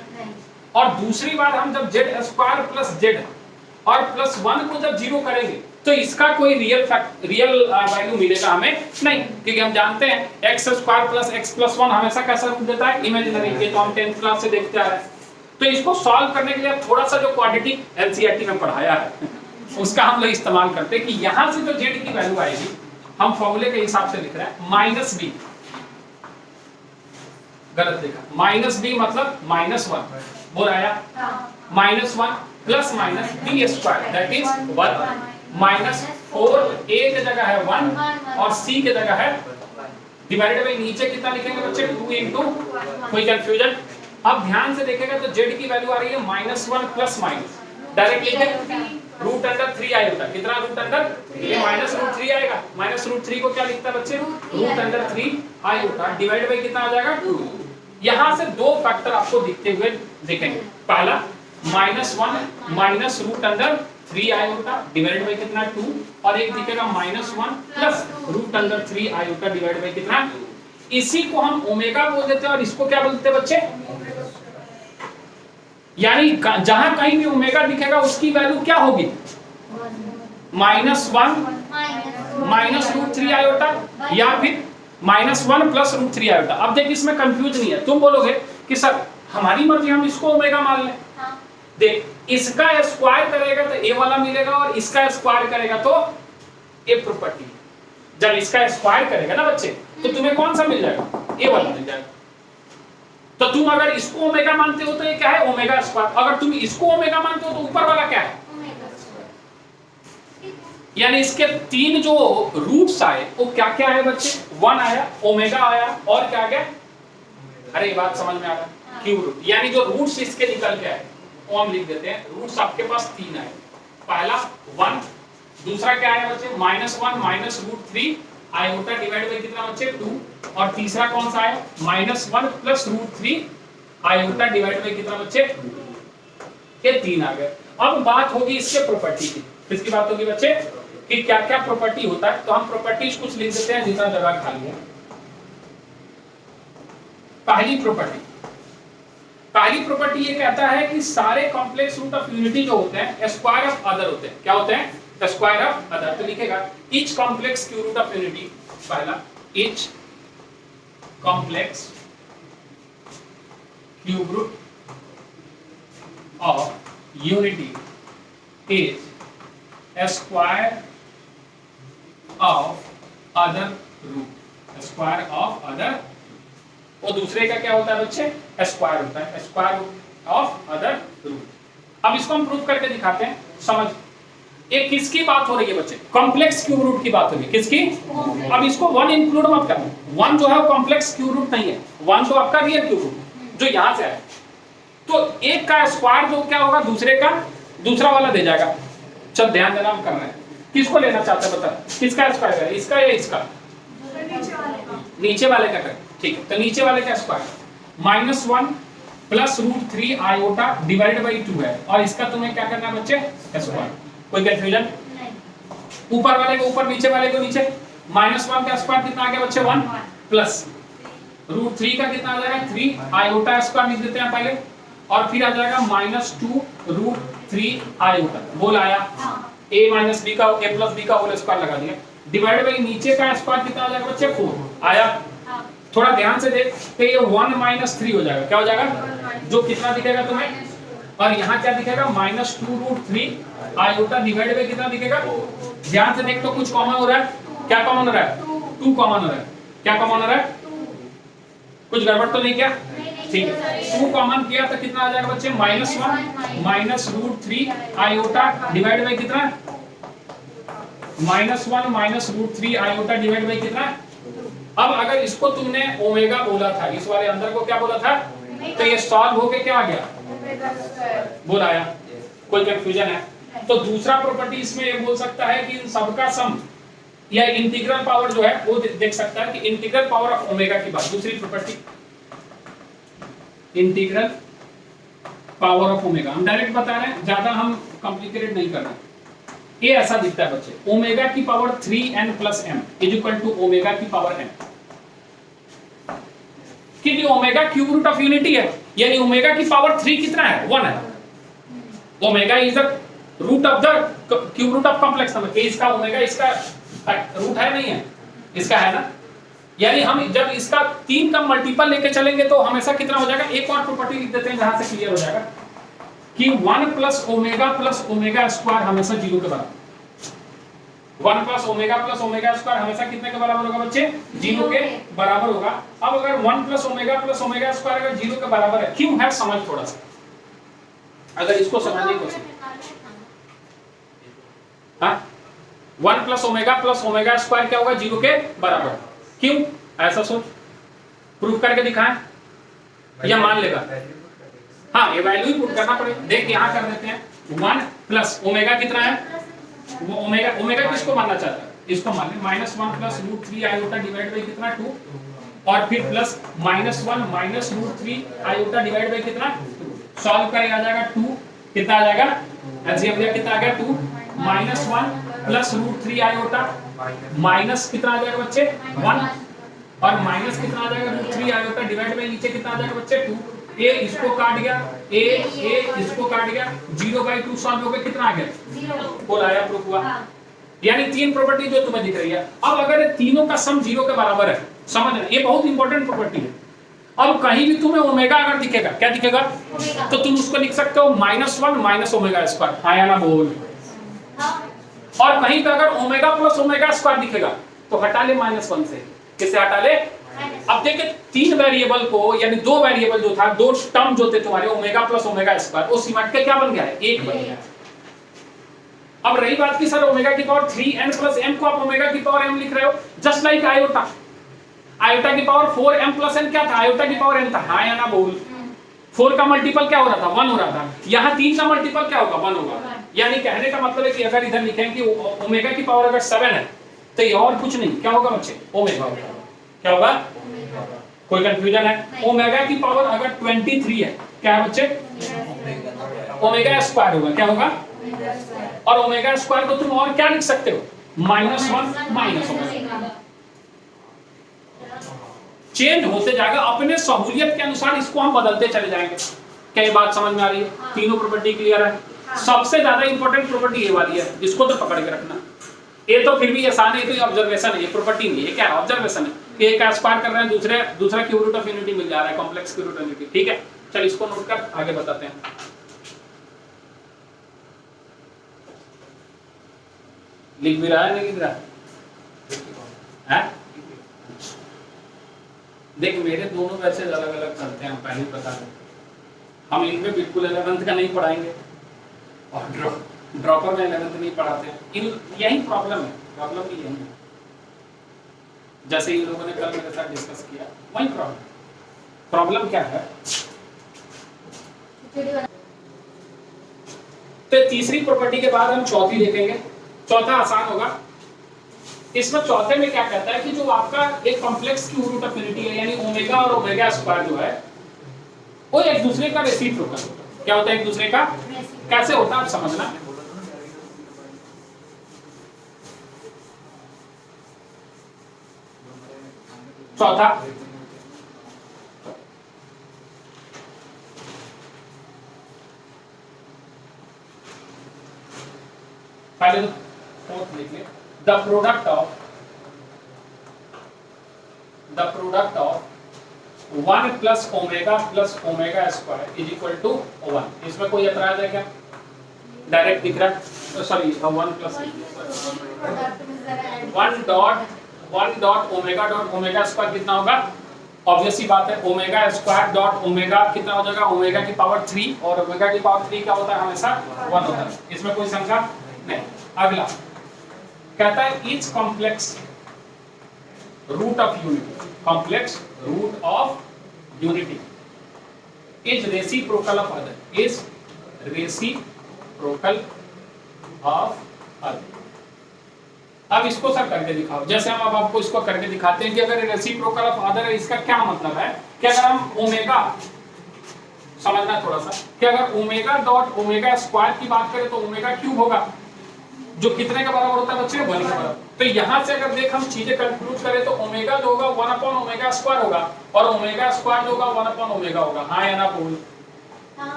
और दूसरी बार हम जब z² + z और +1 को जब 0 करेंगे तो इसका कोई रियल वैल्यू मिलेगा हमें नहीं, क्योंकि हम जानते हैं x² + x + 1 हमेशा कैसा रूप देता है इमेजिनरी। ये तो हम 10th क्लास से देखते आ रहे हैं। तो इसको सॉल्व करने के लिए थोड़ा सा जो क्वाड्रेटिक एनसीईआरटी में पढ़ाया है उसका हम लोग इस्तेमाल करते हैं कि यहाँ से जो z की वैल्यू आएगी हम फॉर्मूले के हिसाब से लिख रहे हैं -b। गलत देखा, -b मतलब -1 बोल आया -1 + -b² दैट इज 1 -4 a की जगह है 1 और c की जगह है डिवाइडेड बाई नीचे कितना लिखेंगे बच्चे 2 इंटू, कोई कंफ्यूजन? अब ध्यान से देखेगा तो z की वैल्यू आ रही है -1 प्लस माइनस, डायरेक्ट लिखे रूट अंडर 3 आएगा। कितना रूट अंडर? ये -√3 आएगा। -√3 को क्या लिखता है बच्चे? रूट अंडर 3 आएगा डिवाइड बाई कितना आ जाएगा 2। यहां से दो फैक्टर आपको दिखते हुए देखेंगे। पहला -1 minus root under 3 iota divided by कितना 2, और एक दिखेगा -1 plus root under 3 iota divided by कितना। इसी को हम ओमेगा बोल देते हैं और इसको क्या बोलते हैं बच्चे? यानी जहां कहीं भी ओमेगा दिखेगा उसकी वैल्यू क्या होगी? -1 माइनस √3 आयोटा या फिर -1 प्लस √3 आयोटा। अब देख इसमें कंफ्यूज नहीं है। तुम बोलोगे कि सर हमारी मर्जी, हम इसको ओमेगा मान लें। देख इसका स्क्वायर करेगा तो ए वाला मिलेगा और इसका स्क्वायर करेगा तो ए प्रॉपर्टी। जब इसका स्क्वायर करेगा ना बच्चे तो तुम्हें कौन सा मिल जाएगा? ए वाला मिल जाएगा। तो तुम अगर इसको ओमेगा मानते हो तो ये क्या है? Omega square. अगर तुम इसको ओमेगा मानते हो तो ऊपर वाला क्या है? यानी इसके तीन जो रूट्स आए वो क्या क्या है बच्चे? 1 आया, ओमेगा आया और क्या गया? अरे ये बात समझ में आ रहा है? Cube root. यानी जो रूट्स इसके निकल के आए वो हम लिख देते हैं। रूट्स आपके पास 3 आए। पहला 1, दूसरा क्या आया बच्चे? -1 माइनस √3 आयोटा डिवाइड बाई कितना बच्चे 2, और तीसरा कौन सा आया? -1 प्लस √3 आयोटा डिवाइड बाई कितना बच्चे? ये 3 आ गए। अब बात होगी इसके प्रॉपर्टी की। किसकी बात होगी बच्चे? कि क्या क्या प्रॉपर्टी होता है। तो हम प्रॉपर्टीज कुछ लिख देते हैं जितना जगह खाली है। पहली प्रॉपर्टी ये कहता है कि सारे कॉम्प्लेक्स रूट ऑफ यूनिटी जो होते हैं स्क्वायर ऑफ अदर होते हैं। क्या होते हैं? Square of other. तो लिखेगा each complex cube root of unity. पहला each complex cube root of unity is square of other root. Square of other, और दूसरे का क्या होता है बच्चे? स्क्वायर होता है। Square root of other root. अब इसको हम प्रूव करके दिखाते हैं। समझ, ये किसकी बात हो रही है बच्चे? कॉम्प्लेक्स क्यूब रूट की बात हो रही है। किसकी? अब इसको 1 इंक्लूड मत करना। 1 जो है कॉम्प्लेक्स क्यूब रूट नहीं है। 1 तो आपका रियल क्यूब रूट जो यहां से है। तो एक का स्क्वायर जो क्या होगा दूसरे का दूसरा वाला दे जाएगा। चल ध्यान देना, हम कर रहे हैं। किसको लेना चाहते हैं बता? किसका स्क्वायर है? इसका या इसका? नीचे वाले का कर। ठीक है, तो नीचे वाले का square -1 plus √3 iota divide by 2 है, और इसका तुम्हें क्या करना है बच्चे? स्क्वायर। कोई कंफ्यूजन? ऊपर वाले को ऊपर, नीचे वाले को नीचे। -1 का स्क्वायर कितना आ गया बच्चे? 1 प्लस √3 का कितना आ जाएगा? 3 आयोटा स्क्वायर लिख देते हैं पहले, और फिर आ जाएगा -2 √3 आयोटा। बोल आया? a माइनस बी का a प्लस बी का होल स्क्वायर लगा दिया, डिवाइड बाई नीचे का स्क्वायर कितना आ जाएगा बच्चे? 4 आया। थोड़ा ध्यान से देख तो ये 1 - 3 हो जाएगा। क्या हो जाएगा? जो कितना दिखेगा तुम्हें? और यहाँ क्या दिखेगा? -2 √3 आयोटा डिवाइड बाई कितना दिखेगा? ध्यान से देख तो कुछ कॉमन हो रहा है। क्या कॉमन हो रहा है? 2 कॉमन हो रहा है। क्या कॉमन हो रहा है? कुछ गड़बड़ तो नहीं किया? ठीक है, 2 कॉमन किया तो कितना आ जाएगा बच्चे? -1 माइनस √3 आयोटा डिवाइड बाई कितना? -1 माइनस √3 आयोटा डिवाइड बाई कितना? अब अगर इसको तुमने ओमेगा बोला था, इस वाले अंदर को क्या बोला था, तो ये सॉल्व होके क्या आ गया? बोल आया। कोई कंफ्यूजन है? तो दूसरा प्रॉपर्टी इसमें ये बोल सकता है कि इन सबका सम या इंटीग्रल पावर जो है वो देख सकता है कि इंटीग्रल पावर ऑफ ओमेगा की बात। दूसरी property integral power of omega, हम डायरेक्ट बता रहे हैं, ज्यादा हम कॉम्प्लिकेटेड नहीं कर रहे। ये ऐसा दिखता है बच्चे, ओमेगा की power 3n plus m is equal to omega की पावर n, क्योंकि omega cube root of unity है, यानी ओमेगा की पावर 3 कितना है? 1 है। Omega is the root of the cube root of complex number. इसका ओमेगा इसका रूट है नहीं है? इसका है ना। यानी हम जब इसका 3 का मल्टीपल लेके चलेंगे तो हमेशा कितना हो जाएगा? एक और प्रॉपर्टी लिख देते हैं जहां से क्लियर हो जाएगा कि 1 प्लस ओमेगा स्क्वायर हमेशा 0 के बराबर। 1 प्लस ओमेगा स्क्वायर हमेशा कितने के बराबर होगा बच्चे? 0 के बराबर होगा। अब अगर 1 प्लस ओमेगा स्क्वायर अगर 0 के बराबर है, क्यों है समझ थोड़ा सा, अगर इसको समझने की कोशिश। हाँ, 1 प्लस ओमेगा स्क्वायर क्या होगा? 0 के बराबर। क्यों? ऐसा सोच, प्रूफ करके दिखाएं या मान लेगा? हाँ, ये वैल्यू ही पुट करना पड़ेगा। देख यहाँ कर देते हैं 1 प्लस ओमेगा कितना है, वो ओमेगा, ओमेगा किसको मानना चाहता है, इसको मान ले -1 प्लस √3 आयोटा डिवाइड बाय कितना 2, और फिर plus -1 minus √3 iota divide by कितना 2। सॉल्व करें आ जाएगा 2, कितना आ जाएगा एलसीएम लिया कितना आ गया 2, -1 प्लस √3 आयोटा माइनस कितना आ जाएगा बच्चे 1, और माइनस कितना आ जाएगा √3 आयोटा डिवाइड बाय नीचे कितना आ जाएगा बच्चे 2। ए इसको काट गया, ए इसको काट गया, 0/2 सॉल्व हो गया, कितना आ गया 0। बोल आया, प्रूफ हुआ। यानी 3 प्रॉपर्टी जो तुम्हें दिख रही है। अब अगर ये तीनों का सम 0 के बराबर है, समझ रहे, ये बहुत इंपॉर्टेंट प्रॉपर्टी है। अब कहीं भी तुम्हें ओमेगा अगर दिखेगा, क्या दिखेगा, तो तुम उसको लिख सकते हो -1 माइनस ओमेगा स्क्वायर, हाँ या ना बोल। और कहीं पे अगर ओमेगा प्लस ओमेगा स्क्वायर दिखेगा तो हटा ले -1 से, किसे हटा ले। अब देखिए 3 वेरिएबल को, यानी 2 वेरिएबल जो था, 2 टर्म जो थे तुम्हारे ओमेगा प्लस ओमेगा स्क्वायर, वो सिमट के क्या बन गया है, 1 बन गया। अब रही बात की सर ओमेगा की पावर 3n प्लस m को आप ओमेगा की पावर m लिख रहे हो, जस्ट लाइक आयोटा। आयोटा की पावर 4m प्लस n क्या था, आयोटा की पावर n था, हाँ या ना बोल। 4 का मल्टीपल क्या हो रहा था, 1 हो रहा था। यहाँ 3 का मल्टीपल क्या होगा, 1 होगा। यानी कहने का मतलब है कि अगर इधर लिखें कि ओमेगा की पावर अगर 7 है तो ये और कुछ नहीं, क्या होगा बच्चे, ओमेगा होगा। क्या होगा, कोई कंफ्यूजन है? ओमेगा की पावर अगर 23 है, क्या है बच्चे, ओमेगा स्क्वायर होगा, क्या होगा, और ओमेगा स्क्वायर को तुम और क्या लिख सकते हो, -1 माइनस ओमेगा। चेंज होते जाएगा अपने सहूलियत के अनुसार, इसको हम बदलते चले जाएंगे। क्या ये बात समझ में आ रही है? तीनों प्रॉपर्टी क्लियर है? सबसे ज्यादा इंपॉर्टेंट प्रॉपर्टी ये वाली है, इसको तो पकड़ के रखना। ये तो फिर भी आसान है, तो ऑब्जर्वेशन है, ये प्रॉपर्टी नहीं है, क्या है, ऑब्जर्वेशन है। एक का स्क्वायर कर रहे हैं, दूसरा क्यूब रूट ऑफ यूनिटी मिल जा रहा है, complex cube root of unity. ठीक है, चल इसको नोट कर, आगे बताते हैं। लिख भी रहा है, नहीं लिख रहा है? देख मेरे दोनों वैसे अलग अलग चलते हैं, पहले बता दें। हम इनमें बिल्कुल 11th का नहीं पढ़ाएंगे, और ड्रॉपर में 11th नहीं पढ़ाते हैं। यही प्रॉब्लम है, प्रॉब्लम भी यही है। जैसे इन लोगों ने कल मेरे साथ डिस्कस किया, वही प्रॉब्लम क्या है। तो तीसरी प्रॉपर्टी के बाद हम चौथी देखेंगे। चौथा आसान होगा। इसमें चौथे में क्या कहता है कि जो आपका एक complex cube root of unity है, यानी ओमेगा और ओमेगा स्क्वायर जो है, वो एक दूसरे का रेसिप्रोकल होता है। क्या होता है एक दूसरे का? कैसे होता है आप समझना। चौथा, पहले तो फोर्थ लिख ले, the product of 1 plus omega square is equal to 1। इसमें कोई एतराज है क्या? डायरेक्ट दिख रहा है, sorry 1 plus 1 dot omega square कितना होगा? ऑब्वियस सी बात है, ओमेगा स्क्वायर डॉट ओमेगा कितना हो जाएगा, ओमेगा की पावर 3, और ओमेगा की पावर 3 क्या होता है, हमेशा 1 होता है। इसमें कोई शंका नहीं। अगला कहता है each complex root of unity, complex root of unity is reciprocal of other, is reciprocal of other. अब इसको सर करके दिखाओ। जैसे हम अब आपको इसको करके दिखाते हैं कि अगर रेसिप्रोकल ऑफ अदर है, इसका क्या मतलब है कि अगर हम ओमेगा, समझना थोड़ा सा, कि अगर ओमेगा डॉट ओमेगा स्क्वायर की बात करें तो ओमेगा क्यूब होगा, जो कितने का बराबर होता है बच्चे? 1 के बराबर। तो यहां से अगर देख हम चीजें कंक्लूड करें तो ओमेगा जो होगा 1 अपॉन ओमेगा स्क्वायर होगा, और ओमेगा स्क्वायर जो होगा 1 अपॉन ओमेगा होगा। हाँ या ना बोल?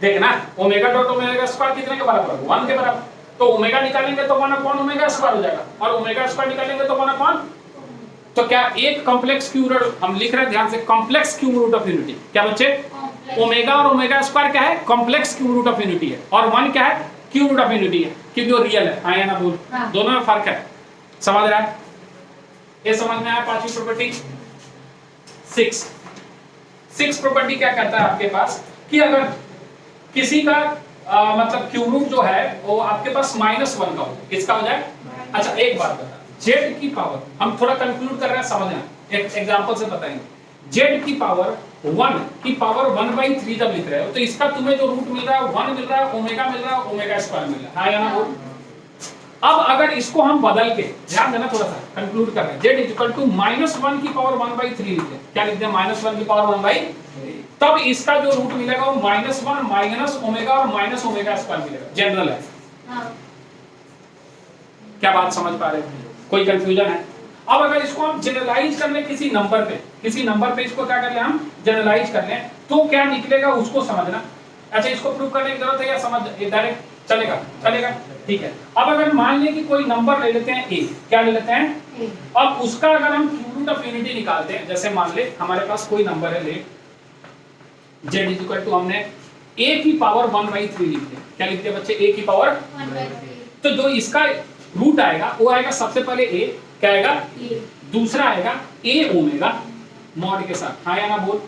देखना, ओमेगा डॉट ओमेगा स्क्वायर कितने के बराबर होगा? 1 के बराबर। तो ओमेगा निकालेंगे तो 1 अपॉन ओमेगा स्क्वायर हो जाएगा, और ओमेगा स्क्वायर निकालेंगे तो 1 अपॉन। तो क्या एक कॉम्प्लेक्स क्यूब रूट, हम लिख रहे हैं ध्यान से, complex cube root of unity. क्या बच्चे? ओमेगा और ओमेगा स्क्वायर क्या है? Complex cube root of unity है, और 1 क्या है? क्यूब रूट ऑफ यूनिटी है, क्योंकि वो रियल है। हाँ या ना बोल? दोनों में फर्क है, समझ रहा है? ये समझ में आया? पांचवी प्रॉपर्टी। 6 प्रॉपर्टी क्या कहता है आपके पास कि अगर किसी का मतलब क्यूब रूट जो है वो आपके पास -1 का हो, किसका हो जाए? अच्छा एक बात बता, z की पावर, हम थोड़ा कंक्लूड कर रहे हैं, समझना, एक एग्जांपल से बताएंगे। z की पावर 1 की पावर 1/3 जब लिख रहे हो तो इसका तुम्हें जो रूट मिल रहा है 1 मिल रहा है, ओमेगा मिल रहा है, ओमेगा स्क्वायर मिल रहा है, हाँ या ना बोल। अब अगर इसको हम बदल के ध्यान देना, थोड़ा सा कंक्लूड कर रहे हैं, z इक्वल टू -1 की पावर 1/3 लिख दें। क्या लिखते हैं? -1 की पावर 1/3। तब इसका जो रूट मिलेगा वो -1 माइनस ओमेगा और माइनस ओमेगा स्क्वायर मिलेगा। जनरल है। हाँ। क्या बात समझ पा रहे हैं? कोई कंफ्यूजन है? अब अगर इसको हम जनरलाइज कर लें किसी नंबर पे इसको क्या कर लें हम जनरलाइज कर लें तो क्या निकलेगा उसको समझना। अच्छा, इसको प्रूव करने की जरूरत है या समझ डायरेक्ट चलेगा? चलेगा, ठीक है। अब अगर मान लें कि कोई नंबर ले लेते हैं a, क्या ले लेते हैं? अब उसका अगर हम क्यूब रूट ऑफ यूनिटी निकालते हैं, जैसे मान ले हमारे पास कोई नंबर है, ले z इक्वल टू हमने a की पावर 1/3 लिख दिया। क्या लिख दिया बच्चे? a की पावर 1/3। तो जो इसका रूट आएगा वो आएगा सबसे पहले a, क्या आएगा? दूसरा आएगा a ओमेगा मॉड के साथ, हाँ या ना बोल।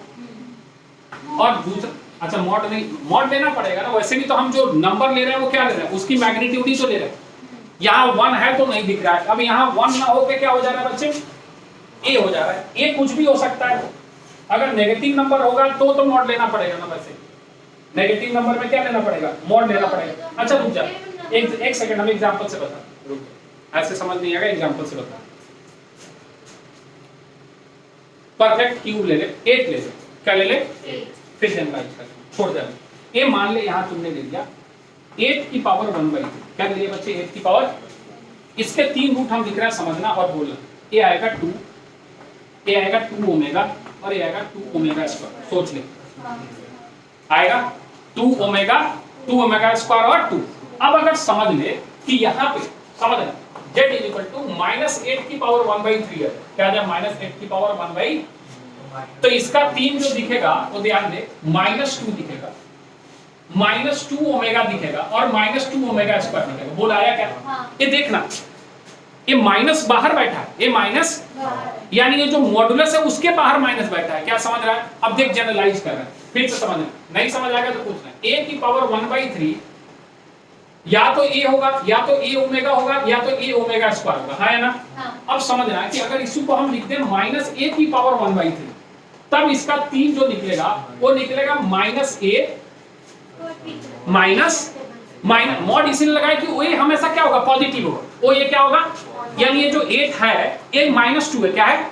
और दूसरा, अच्छा मॉड नहीं, मॉड लेना पड़ेगा ना, वैसे भी तो हम जो नंबर ले रहे हैं वो क्या ले रहे हैं? उसकी मैग्नीट्यूड ही तो ले रहे हैं। यहाँ 1 है तो नहीं दिख रहा है, अब यहाँ 1 ना होके क्या हो जा रहा है बच्चे? a हो जा रहा है। a कुछ भी हो सकता है, अगर नेगेटिव नंबर होगा तो मॉड लेना पड़ेगा ना। वैसे नेगेटिव नंबर में क्या लेना पड़ेगा? मॉड लेना पड़ेगा। अच्छा रुक जा, एक सेकंड, हम एग्जांपल से बता, रुक जा, ऐसे समझ नहीं आएगा, एग्जांपल से बता। परफेक्ट क्यूब ले ले, 8 ले ले, क्या ले ले? 8। फिर जनरलाइज कर, छोड़ दे। ये मान ले यहाँ तुमने ले लिया 8 की पावर 1/3, क्या ले लिया बच्चे? 8 की पावर। इसके 3 रूट हम लिख रहे हैं, समझना और बोलना। ये आएगा 2, ये आएगा 2 ओमेगा और ये आएगा 2 ओमेगा स्क्वायर। सोच ले, आएगा 2 ओमेगा स्क्वायर और 2। अब अगर समझ ले कि यहाँ पे समझना z इक्वल टू -8 की पावर 1/3 है, क्या जाए? -8 की पावर 1/3। तो इसका 3 जो दिखेगा वो ध्यान दे, -2 दिखेगा, -2 ओमेगा दिखेगा और -2 ओमेगा स्क्वायर दिखेगा। बोल आया क्या? हाँ। ये देखना, ये माइनस बाहर बैठा है, ये माइनस यानी ये जो मॉडुलस है उसके बाहर माइनस बैठा है। क्या समझ रहा है? अब देख, जनरलाइज कर रहा है, फिर से समझना, नहीं समझ आएगा तो पूछना। a की पावर 1/3 या तो a होगा, या तो a ओमेगा होगा, या तो a ओमेगा स्क्वायर होगा, हाँ या ना? हाँ। अब समझना है कि अगर इसी को हम लिख दें -a की पावर 1/3, तब इसका 3 जो निकलेगा वो निकलेगा -a माइनस मॉड इसलिए लगाए कि वो हमेशा क्या होगा? पॉजिटिव होगा। वो ये क्या होगा? यानी ये जो 8 है ये -2 है, क्या है?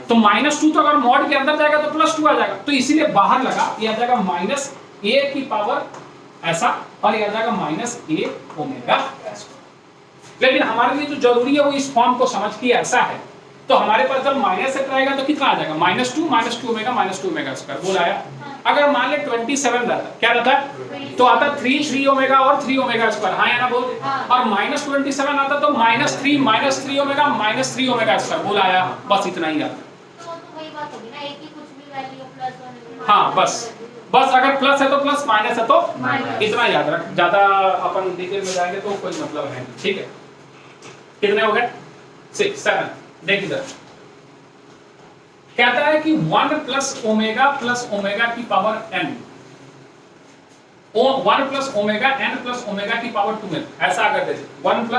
तो -2 तो अगर मॉड के अंदर जाएगा तो +2 आ जाएगा, तो इसीलिए बाहर लगा, ये आ जाएगा -a की पावर ऐसा और ये आ जाएगा -a ओमेगा। लेकिन हमारे लिए जो जरूरी है वो इस फॉर्म को समझ के ऐसा है, तो हमारे पास जब माइनस सेट रहेगा तो कितना आ जाएगा? -2 ओमेगा स्क्वायर। बोल आया? अगर मान ले 27 रहता, क्या रहता है? तो आता 3 ओमेगा और 3 ओमेगा स्क्वायर, हाँ या ना बोल। और -27 आता तो -3 ओमेगा -3 ओमेगा स्क्वायर। बोल आया? बस इतना ही आता। तो वही बात होगी ना, एक ही कुछ भी वैल्यू +1। हाँ बस अगर प्लस है तो प्लस, माइनस है तो माइनस, इतना याद रख। ज्यादा अपन डिटेल में जाएंगे तो कोई मतलब है नहीं, ठीक है? कितने हो गए? 6 7। देख इधर, कहता है कि 1 + ओमेगा की power n, 1 + omega n + omega की पावर 2n, ऐसा अगर दे 1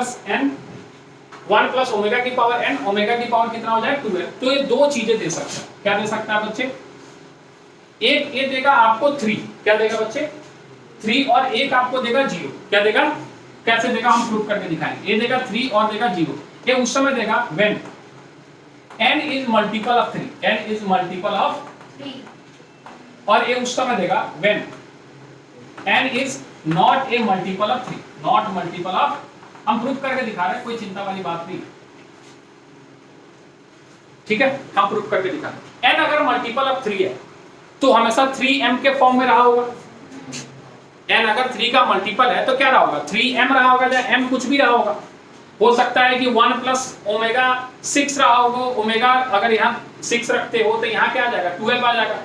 + ओमेगा की पावर n, ओमेगा की पावर कितना हो जाए? 2n। तो ये दो चीजें दे सकता है। क्या दे सकता है बच्चे? एक ये देगा आपको 3, क्या देगा बच्चे? 3, और एक आपको देगा 0, क्या देगा? कैसे देगा हम प्रूफ करके दिखाएंगे। ये देगा 3 और देगा 0। ये उस समय देगा when n is multiple of 3, n is multiple of 3, और ये उस समय देगा when n is not a multiple of 3, not multiple of, हम प्रूफ करके दिखा रहे हैं, कोई चिंता वाली बात नहीं, ठीक है? हम प्रूफ करके दिखा रहे हैं। n अगर मल्टीपल ऑफ 3 है तो हमेशा 3m के फॉर्म में रहा होगा। n अगर 3 का मल्टीपल है तो क्या रहा होगा? 3m रहा होगा, या m कुछ भी रहा होगा। हो सकता है कि 1 + ओमेगा 6 रहा होगा। ओमेगा अगर यहाँ 6 रखते हो तो यहाँ क्या आ जाएगा? 12 आ जाएगा।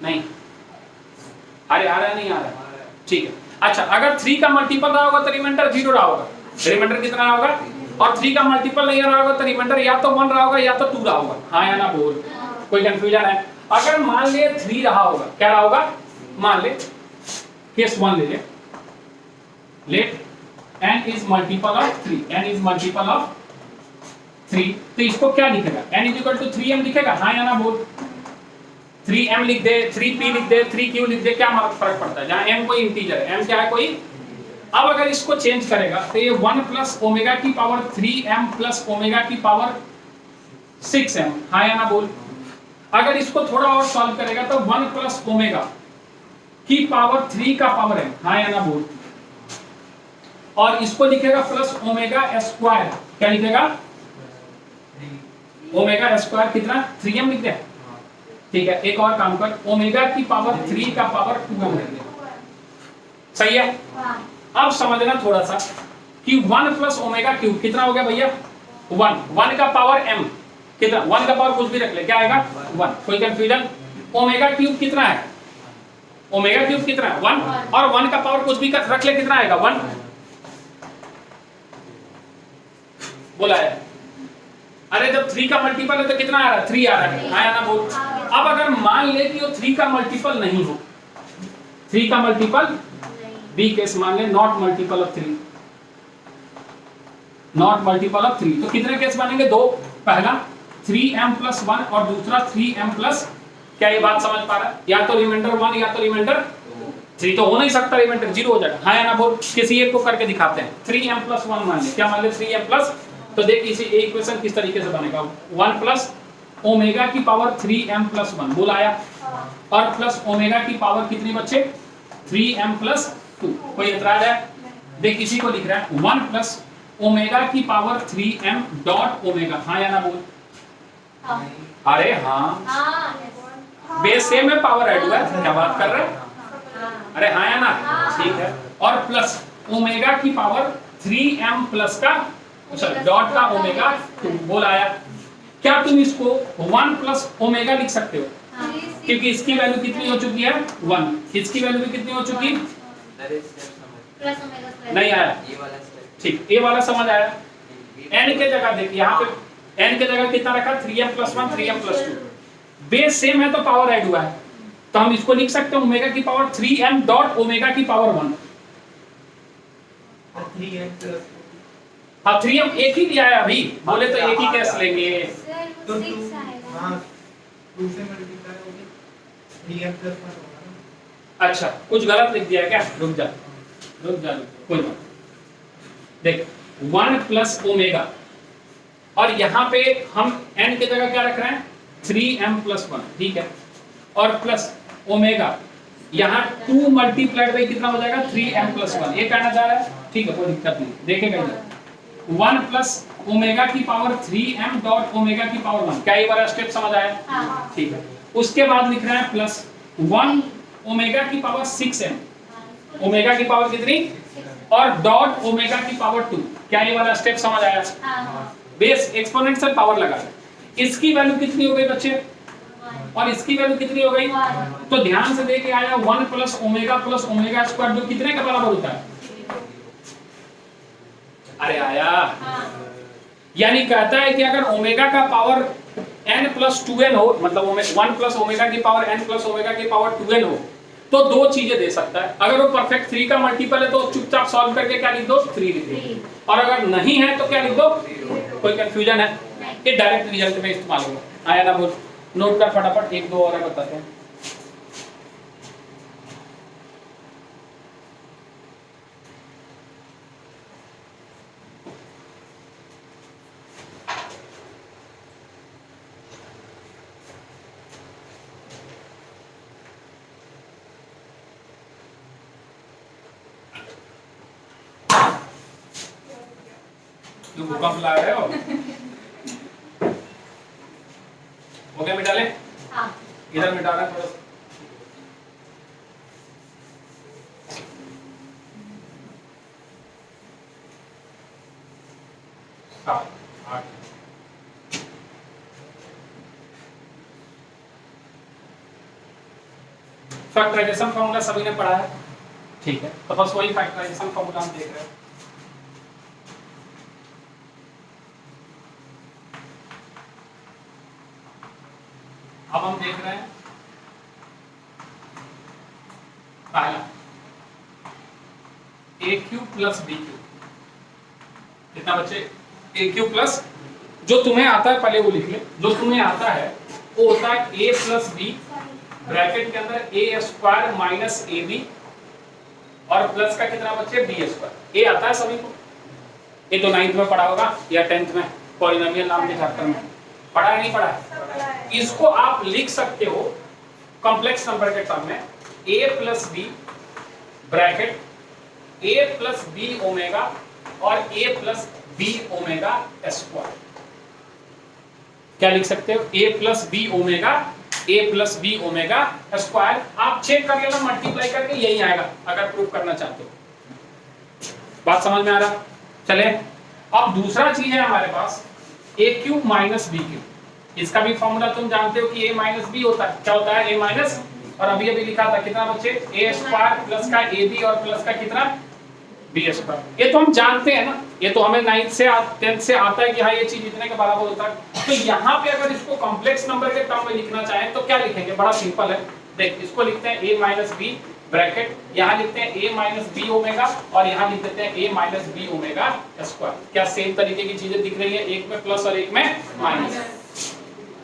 नहीं आ रहा है? नहीं आ रहा है? ठीक है। अच्छा, अगर 3 का मल्टीपल रहा होगा तो रिमाइंडर 0 रहा होगा। रिमाइंडर कितना रहा होगा? और 3 का मल्टीपल नहीं रहा होगा तो रिमाइंडर या तो 1 रहा होगा या तो 2 रहा होगा, हाँ या ना बोल? कोई कंफ्यूजन है? अगर मान ले 3 रहा होगा, क्या रहा होगा? मान ले केस 1 ले ले, late n is multiple of 3, n is multiple of 3, तो इसको क्या लिखेगा, n इक्वल टू 3m लिखेगा, हाँ या ना बोल। 3m लिख दे, 3p लिख दे, 3q लिख दे, क्या फर्क पड़ता है, जहाँ m कोई इंटीजर है, m क्या है कोई। अब अगर इसको चेंज करेगा तो ये 1 प्लस ओमेगा की पावर 3m प्लस ओमेगा की पावर 6m, हाँ या ना बोल। अगर इसको थोड़ा और सॉल्व करेगा तो 1 प्लस ओमेगा की पावर 3 का पावर m, हाँ या ना बोल। और इसको लिखेगा प्लस ओमेगा स्क्वायर, क्या लिखेगा, ओमेगा स्क्वायर कितना 3m लिख दे, ठीक है। एक और काम कर, ओमेगा की पावर 3 का पावर 2m लिख दे, सही है। अब समझना थोड़ा सा कि 1 प्लस ओमेगा क्यूब कितना हो गया भैया, 1 का पावर m कितना, 1 का पावर कुछ भी रख ले, क्या आएगा 1, कोई कंफ्यूजन। ओमेगा क्यूब कितना है, ओमेगा क्यूब कितना है 1, और 1 का पावर कुछ भी रख ले, कितना आएगा 1, बोला है। अरे जब 3 का मल्टीपल है तो कितना आ रहा है, 3 आ रहा है, आया ना बोल। अब अगर मान ले कि वो 3 का मल्टीपल नहीं हो, 3 का मल्टीपल बी केस मान ले, not multiple of 3, not multiple of 3, तो कितने केस बनेंगे, दो। पहला 3m प्लस 1 और दूसरा 3m प्लस, क्या ये बात समझ पा रहा है, या तो रिमाइंडर 1 या तो रिमाइंडर 3, तो हो नहीं सकता, रिमाइंडर 0 हो जाएगा, हाँ या ना बोल। किसी एक को करके दिखाते हैं, 3m प्लस 1 मान ले, क्या मान ले 3m प्लस, तो देख इसी इक्वेशन किस तरीके से बनेगा, 1 प्लस ओमेगा की पावर 3m प्लस 1 बोल आया, और प्लस ओमेगा की पावर कितनी बच्चे 3m प्लस 2, कोई एतराज है, देख इसी को लिख रहा है 1 प्लस ओमेगा की पावर 3m डॉट ओमेगा, हाँ या ना बोल। अरे हाँ, बेस सेम है, पावर ऐड हुआ है, क्या बात कर रहे हैं, अरे हाँ या ना, ठीक है। और प्लस ओमेगा की पावर 3m प्लस का डॉट का ओमेगा 2 बोल आया। क्या तुम इसको 1 प्लस ओमेगा लिख सकते हो, क्योंकि इसकी वैल्यू कितनी हो चुकी है 1, इसकी वैल्यू भी कितनी हो चुकी, नहीं आया, ठीक, ये वाला समझ आया। n के जगह देख, यहाँ पे n के जगह कितना रखा 3m plus 1 3m plus 2, base same है तो पावर ऐड हुआ है, तो हम इसको लिख सकते हैं ओमेगा की पावर 3m डॉट ओमेगा की पावर 1, हाँ 3m एक ही दिया है अभी, बोले तो एक ही कैस लेंगे, तो 6 आएगा, हाँ 2 से मल्टीप्लाई हो गया 3m प्लस 1 होगा ना। अच्छा कुछ गलत लिख दिया है क्या, रुक जा कोई बात, देख 1 प्लस ओमेगा, और यहाँ पे हम n की जगह क्या रख रहे हैं 3m प्लस 1, ठीक है, और प्लस ओमेगा यहाँ 2 मल्टीप्लाइड बाई कितना हो जाएगा 3m प्लस 1, ये कहना चाह रहा है, ठीक है कोई दिक्कत नहीं, देखेगा इधर 1 प्लस ओमेगा की पावर 3m डॉट ओमेगा की पावर 1, क्या ये वाला स्टेप समझ आया, ठीक है। उसके बाद लिख रहे हैं प्लस 1 ओमेगा की पावर 6m, ओमेगा की पावर कितनी, और डॉट ओमेगा की पावर 2, क्या ये वाला स्टेप समझ आया, बेस एक्सपोनेंशियल पावर लगा, इसकी वैल्यू कितनी हो गई बच्चे, और इसकी वैल्यू कितनी हो गई, तो ध्यान से देखे आया 1 प्लस ओमेगा स्क्वायर जो कितने के बराबर होता है, अरे आया, यानी कहता है कि अगर ओमेगा का पावर n प्लस 2n हो, मतलब 1 प्लस ओमेगा की पावर n प्लस ओमेगा की पावर 2n हो, तो दो चीजें दे सकता है। अगर वो परफेक्ट 3 का मल्टीपल है तो चुपचाप सॉल्व करके क्या लिख दो 3 लिख दो, और अगर नहीं है तो क्या लिख दो, कोई कंफ्यूजन है, ये डायरेक्ट रिजल्ट में इस्तेमाल होगा, आया ना बोल। नोट कर फटाफट, एक दो और बताते हैं। तुम भूकंप ला रहे हो, हो गया मिटा ले, इधर मिटा रहा है थोड़ा, फैक्टराइजेशन फॉर्मूला सभी ने पढ़ा है, ठीक है, तो बस वही फैक्टराइजेशन फॉर्मूला हम देख रहे हैं। अब हम देख रहे हैं पहला a cube plus b cube, कितना बच्चे a क्यूब प्लस जो तुम्हें आता है पहले वो लिख ले। जो तुम्हें आता है वो होता है a प्लस बी ब्रैकेट के अंदर a square minus a b और प्लस का कितना बचे बी स्क्वायर। a आता है सभी को, ये तो 9th में पढ़ा होगा या 10th में पॉलिनोमियल नाम के चैप्टर में पढ़ा है, नहीं पढ़ा है? इसको आप लिख सकते हो कॉम्प्लेक्स नंबर के टर्म में a plus b bracket a plus b omega और a plus b omega square. क्या लिख सकते हो? a plus b omega, a plus b omega square. आप चेक कर लेना मल्टीप्लाई करके, यही आएगा अगर प्रूव करना चाहते हो। बात समझ में आ रहा? चले अब दूसरा चीज है हमारे पास a cube minus b cube. इसका भी फॉर्मूला तुम जानते हो कि a माइनस बी होता है। क्या होता है? a माइनस, और अभी अभी लिखा था कितना बच्चे a स्क्वायर प्लस का ab और प्लस का कितना b स्क्वायर। ये तो हम जानते हैं ना, ये तो हमें 9th से 10th से आता है कि हाँ ये चीज इतने के बराबर होता है। तो यहाँ पे अगर इसको कॉम्प्लेक्स नंबर के टर्म में लिखना चाहें तो क्या लिखेंगे? बड़ा सिंपल है, देख इसको लिखते हैं a माइनस बी ब्रैकेट, यहाँ लिखते हैं a माइनस बी ओमेगा और यहाँ लिख देते हैं a minus b omega square. क्या सेम तरीके की चीजें दिख रही है? एक में प्लस और एक में माइनस।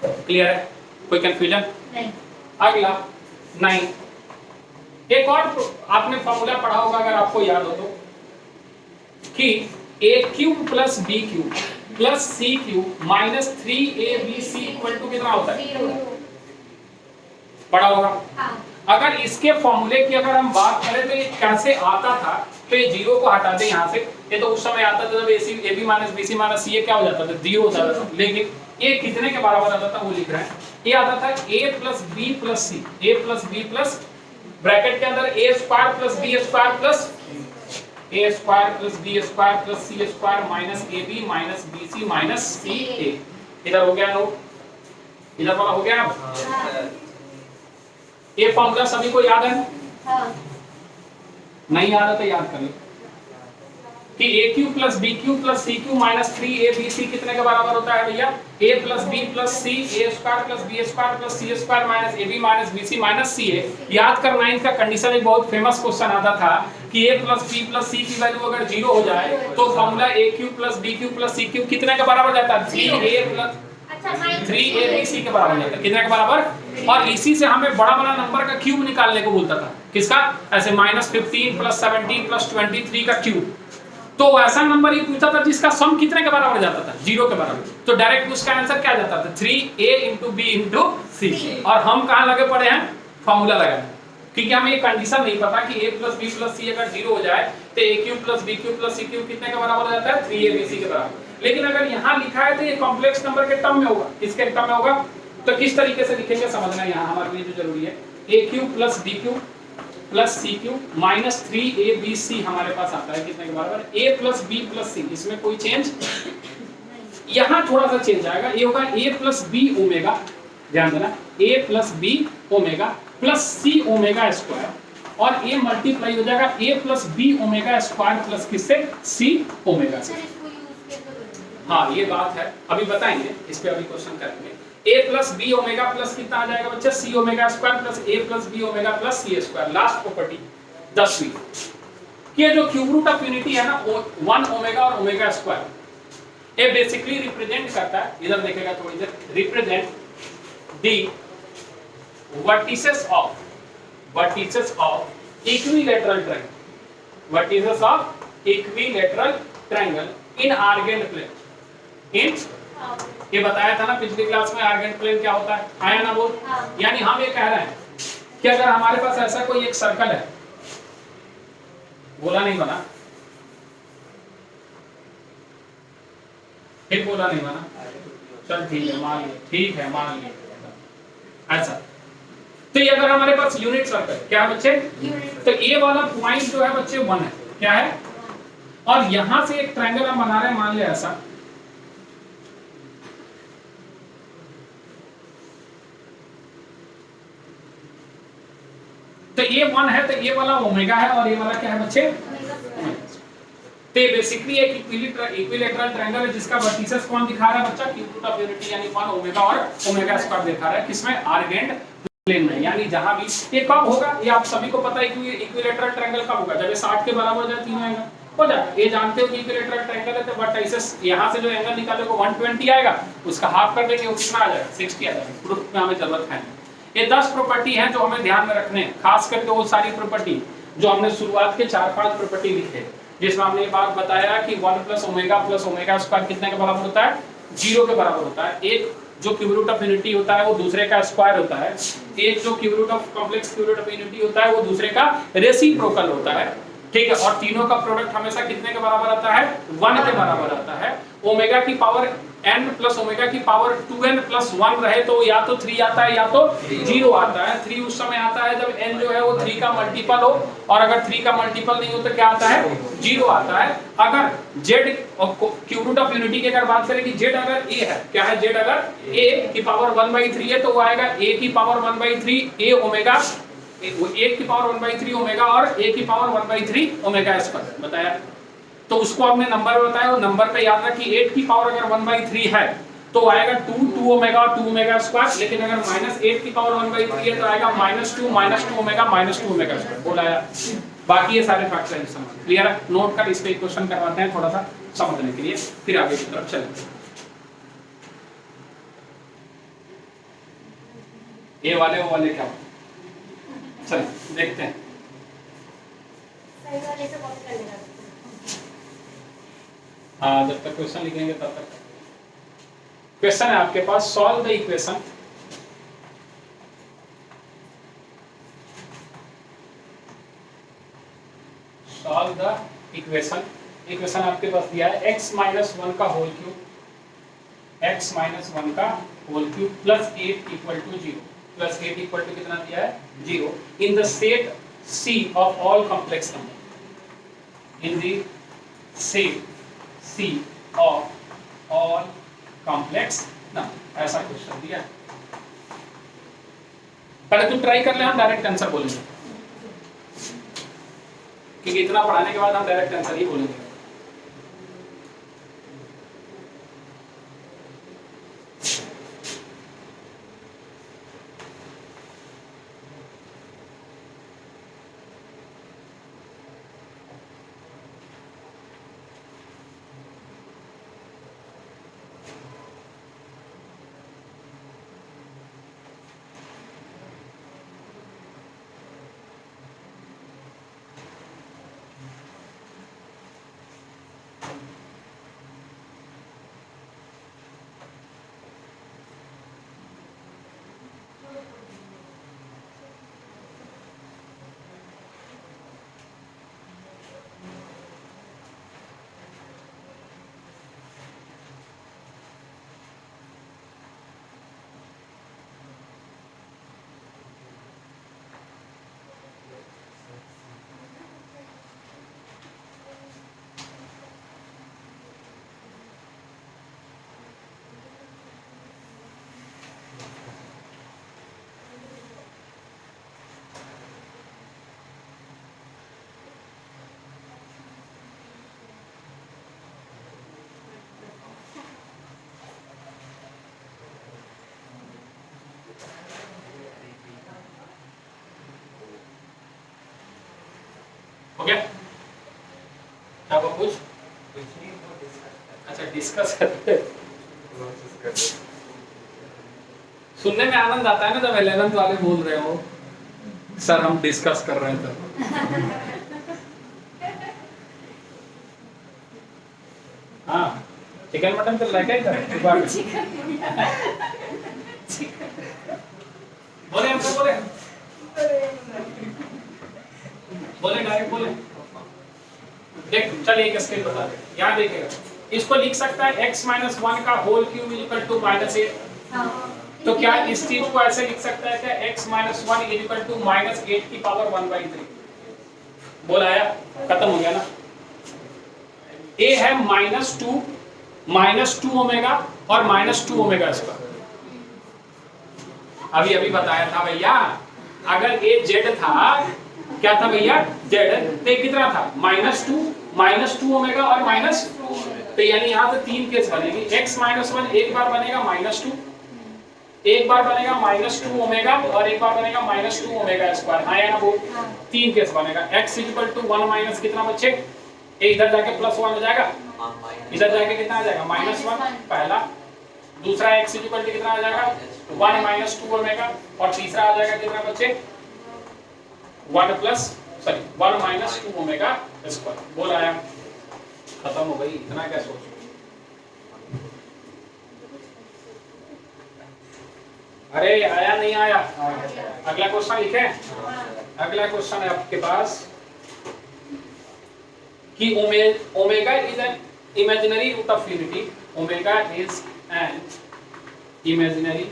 क्लियर है? कोई कंफ्यूजन नहीं। अगला 9, एक और आपने फॉर्मूला पढ़ा होगा अगर आपको याद हो तो, कि a cube plus b cube plus c cube minus 3abc equal to कितना होता है? पढ़ा होगा। हाँ। अगर इसके फॉर्मूले की अगर हम बात करें तो ये कैसे आता था, तो ये जीरो को हटा दें यहाँ से। ये तो उस समय आता था जब a b minus b c minus c क्या हो जाता था? जीरो हो जाता था। लेकिन ये कितने के बराबर आता था वो लिख रहे हैं। ये आता था a plus b plus c, a plus b plus bracket के अंदर a square plus b square plus a square plus b square plus c square minus a b minus b c minus c a. इधर हो गया note, इधर वाला हो गया। ये फॉर्मूला सभी को याद है? हाँ। नहीं याद है तो याद कर लो कि a cube plus b cube plus c cube minus 3abc कितने के बराबर होता है भैया? a plus b plus c, a square plus b square plus c square minus ab minus bc minus ca। याद कर 9th का कंडीशन एक बहुत फेमस क्वेश्चन आता था कि a plus b plus c की वैल्यू अगर 0 हो जाए तो formula a cube plus b cube plus c cube कितने के बराबर जाता है? 3a प्लस 3abc के बराबर जाता है। कितने के बराबर? और इसी से हमें बड़ा बड़ा नंबर का क्यूब निकालने को बोलता था। किसका? ऐसे -15 प्लस 17 प्लस 23 का क्यूब। तो ऐसा नंबर ही पूछा था जिसका सम कितने के बराबर जाता था? 0 के बराबर। तो डायरेक्ट उसका आंसर क्या जाता था? 3a × b × c। और हम कहाँ लगे पड़े हैं? फॉर्मूला लगाने, क्योंकि हमें ये कंडीशन नहीं पता कि a plus b plus c अगर 0 हो जाए तो a cube plus b cube plus c cube कितने के बराबर हो जाता है? 3abc के बराबर। लेकिन अगर यहाँ लिखा है तो ये कॉम्प्लेक्स नंबर के टर्म में होगा। किसके टर्म में होगा? तो किस तरीके से लिखेंगे समझना यहाँ हमारे लिए जो जरूरी है। a cube plus b cube plus c cube minus 3abc हमारे पास आता है कितने के बराबर? a plus b plus c. इसमें कोई चेंज? यहाँ थोड़ा सा चेंज आएगा। ये होगा a प्लस बी ओमेगा, ध्यान देना, a plus b omega plus c omega square और a मल्टीप्लाई हो जाएगा a plus b omega square plus किससे? सी ओमेगा से। हाँ ये बात है, अभी बताएंगे इस पे, अभी क्वेश्चन करेंगे। a plus b omega plus कितना आ जाएगा बच्चा? C omega square plus a plus b omega plus c square. Last property 10वीं, कि जो क्यूब रूट ऑफ यूनिटी है ना 1 ओमेगा और ओमेगा स्क्वायर, ये बेसिकली रिप्रेजेंट करता है, इधर देखेगा थोड़ी देर, represent the vertices of equilateral triangle, vertices of equilateral triangle in Argand plane. इन ये बताया था ना पिछली क्लास में, आर्गेंट प्लेन क्या होता है, आया ना वो? यानी हम ये कह रहे हैं कि अगर हमारे पास ऐसा कोई एक सर्कल है, बोला नहीं बना, फिर बोला नहीं बना, चल ठीक है मान लिया, ठीक है मान लिया ऐसा। तो ये अगर हमारे पास यूनिट सर्कल क्या है बच्चे? तो ये वाला पॉइंट जो है बच्चे 1 है, क्या है? और यहां से एक ट्रायंगल हम बना रहे हैं, मान लिया ऐसा, तो ये 1 है, तो ये वाला ओमेगा है और ये वाला क्या है बच्चे? तो ये बेसिकली एक इक्विलैटरल ट्रायंगल है जिसका वर्टिसेस कौन दिखा रहा है बच्चा? क्यूब रूट ऑफ यूनिटी यानी 1 ओमेगा और ओमेगा स्क्वायर दिखा रहा है। किसमें? आर्गेंट प्लेन में। यानी जहां भी ये कब होगा, ये आप सभी को पता है कि इक्विलैटरल ट्रायंगल कब होगा? जब ये 60 के बराबर हो जाए तीनों एंगल, हो जाएगा। ये जानते हो कि इक्विलैटरल ट्रायंगल है तो बट ऐसे यहाँ से जो एंगल निकाले वो 120 आएगा, उसका हाफ कर देंगे वो कितना आ जाएगा 60 आ जाएगा। प्रूफ में हमें जरूरत है। ये 10 प्रॉपर्टी हैं जो हमें ध्यान में रखने हैं, खास करके वो सारी प्रॉपर्टी जो हमने शुरुआत के 4-5 प्रॉपर्टी लिखे, जिसमें हमने ये बात बताया कि 1 + ओमेगा स्क्वायर कितने के बराबर होता है, 0 के बराबर होता है। एक जो क्यूब रूट ऑफ यूनिटी होता है वो दूसरे का स्क्वायर होता है, एक जो cube root of complex cube root of unity होता है वो दूसरे का रेसिप्रोकल होता है, ठीक है। और तीनों का प्रोडक्ट हमेशा कितने के बराबर आता है, 1 के बराबर आता है। ओमेगा की पावर n + ओमेगा की पावर 2n + 1 रहे तो या तो 3 आता है या तो 0 आता है। 3 उस समय आता है जब n जो है वो 3 का मल्टीपल हो, और अगर 3 का मल्टीपल नहीं हो तो क्या आता है, 0 आता है। अगर z cube root of unity की अगर बात करें कि z अगर a है, क्या है z अगर a की पावर 1/3 है तो वो आएगा a की पावर 1/3 a ओमेगा, 1 की पावर 1/3 ओमेगा और a की पावर 1/3 ओमेगा स्क्वायर बताया। तो उसको हमने नंबर बताया, वो नंबर पे याद रखिए 8 की पावर अगर 1/3 है तो आएगा 2 ओमेगा और 2 ओमेगा स्क्वायर, लेकिन अगर -8 की पावर 1/3 है तो आएगा -2 ओमेगा -2 ओमेगा स्क्वायर। बोला यार, बाकी ये सारे फैक्टर हैं समझ क्लियर है। नोट कर, इस पे क्वेश्चन करवाते हैं थोड़ा सा समझने के लिए, फिर आगे की तरफ चलेंगे। ये वाले वो वाले क्या, चलिए देखते हैं। सही वाले से कॉपी कर लेना। हाँ, जब तक क्वेश्चन लिखेंगे तब तक। क्वेश्चन है आपके पास, सॉल्व द इक्वेशन इक्वेशन आपके पास दिया है x - 1 का होल क्यूब, x - 1 का होल क्यूब प्लस 8 = 0, प्लस 8 = कितना दिया है, 0 in the set C of all complex number, in the set C of all complex number, ऐसा क्वेश्चन दिया है। पहले तो ट्राई कर ले, हम डायरेक्ट आंसर बोलेंगे क्योंकि इतना पढ़ाने के बाद हम डायरेक्ट आंसर ही बोलेंगे। हो गया क्या वो कुछ, अच्छा डिस्कस करते, सुनने में आनंद आता है ना जब 11th वाले बोल रहे हो सर हम डिस्कस कर रहे थे। हाँ, चिकन मटन तो लेके ही करें बोले, हमको बोले डायरेक्ट बोले। देख चलिए एक स्टेप बता दे, यहाँ देखिएगा, इसको लिख सकता है x - 1 का होल क्यूब = -8। तो क्या इस चीज को ऐसे लिख सकता है क्या, x - 1 = -8 की पावर 1/3। बोला आया, खत्म हो गया ना। a है -2 ओमेगा और -2 ओमेगा स्क्वायर। अभी बताया था भैया, अगर a z था, क्या था भैया, z, तो कितना था -2 ओमेगा और -2, तो यानी यहाँ से 3 केस बनेगी। x - 1 एक बार बनेगा -2, एक बार बनेगा -2 ओमेगा और एक बार बनेगा -2 ओमेगा स्क्वायर। हाँ या ना वो 3 केस बनेगा। x = 1 - कितना बच्चे ये इधर जाके +1 हो जाएगा, हाँ माइनस इधर जाके कितना आ जाएगा -1 पहला, दूसरा x इक्वल टू कितना आ जाएगा 1 माइनस 2 ओमेगा, और तीसरा आ जाएगा कितना बच्चे 1 माइनस 2 ओमेगा स्क्वायर। बोल आया, खत्म हो गई, इतना क्या सोच। अरे आया नहीं आया, अगला क्वेश्चन लिखे। अगला क्वेश्चन है आपके पास कि omega is an imaginary root of unity, omega is an imaginary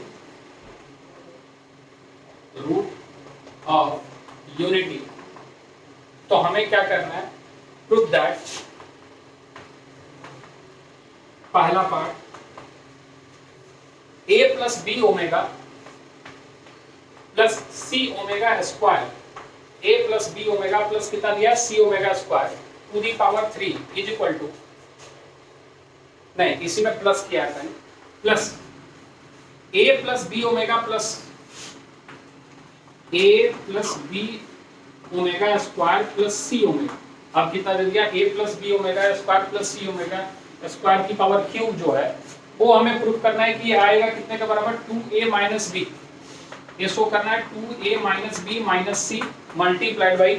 root of unity. तो हमें क्या करना है, प्रूव दैट, पहला part a plus b omega plus c omega square, a plus b omega plus कितना दिया c omega square to the power 3 is equal to, नहीं इसी में प्लस किया था, plus a plus b omega plus a plus b omega square plus c omega. अब कितना दे दिया a plus b omega square plus c omega square की पावर क्यूब जो है वो हमें प्रूफ करना है कि ये आएगा कितने के बराबर 2a माइनस बी। ये शो करना है 2a minus b minus c multiplied by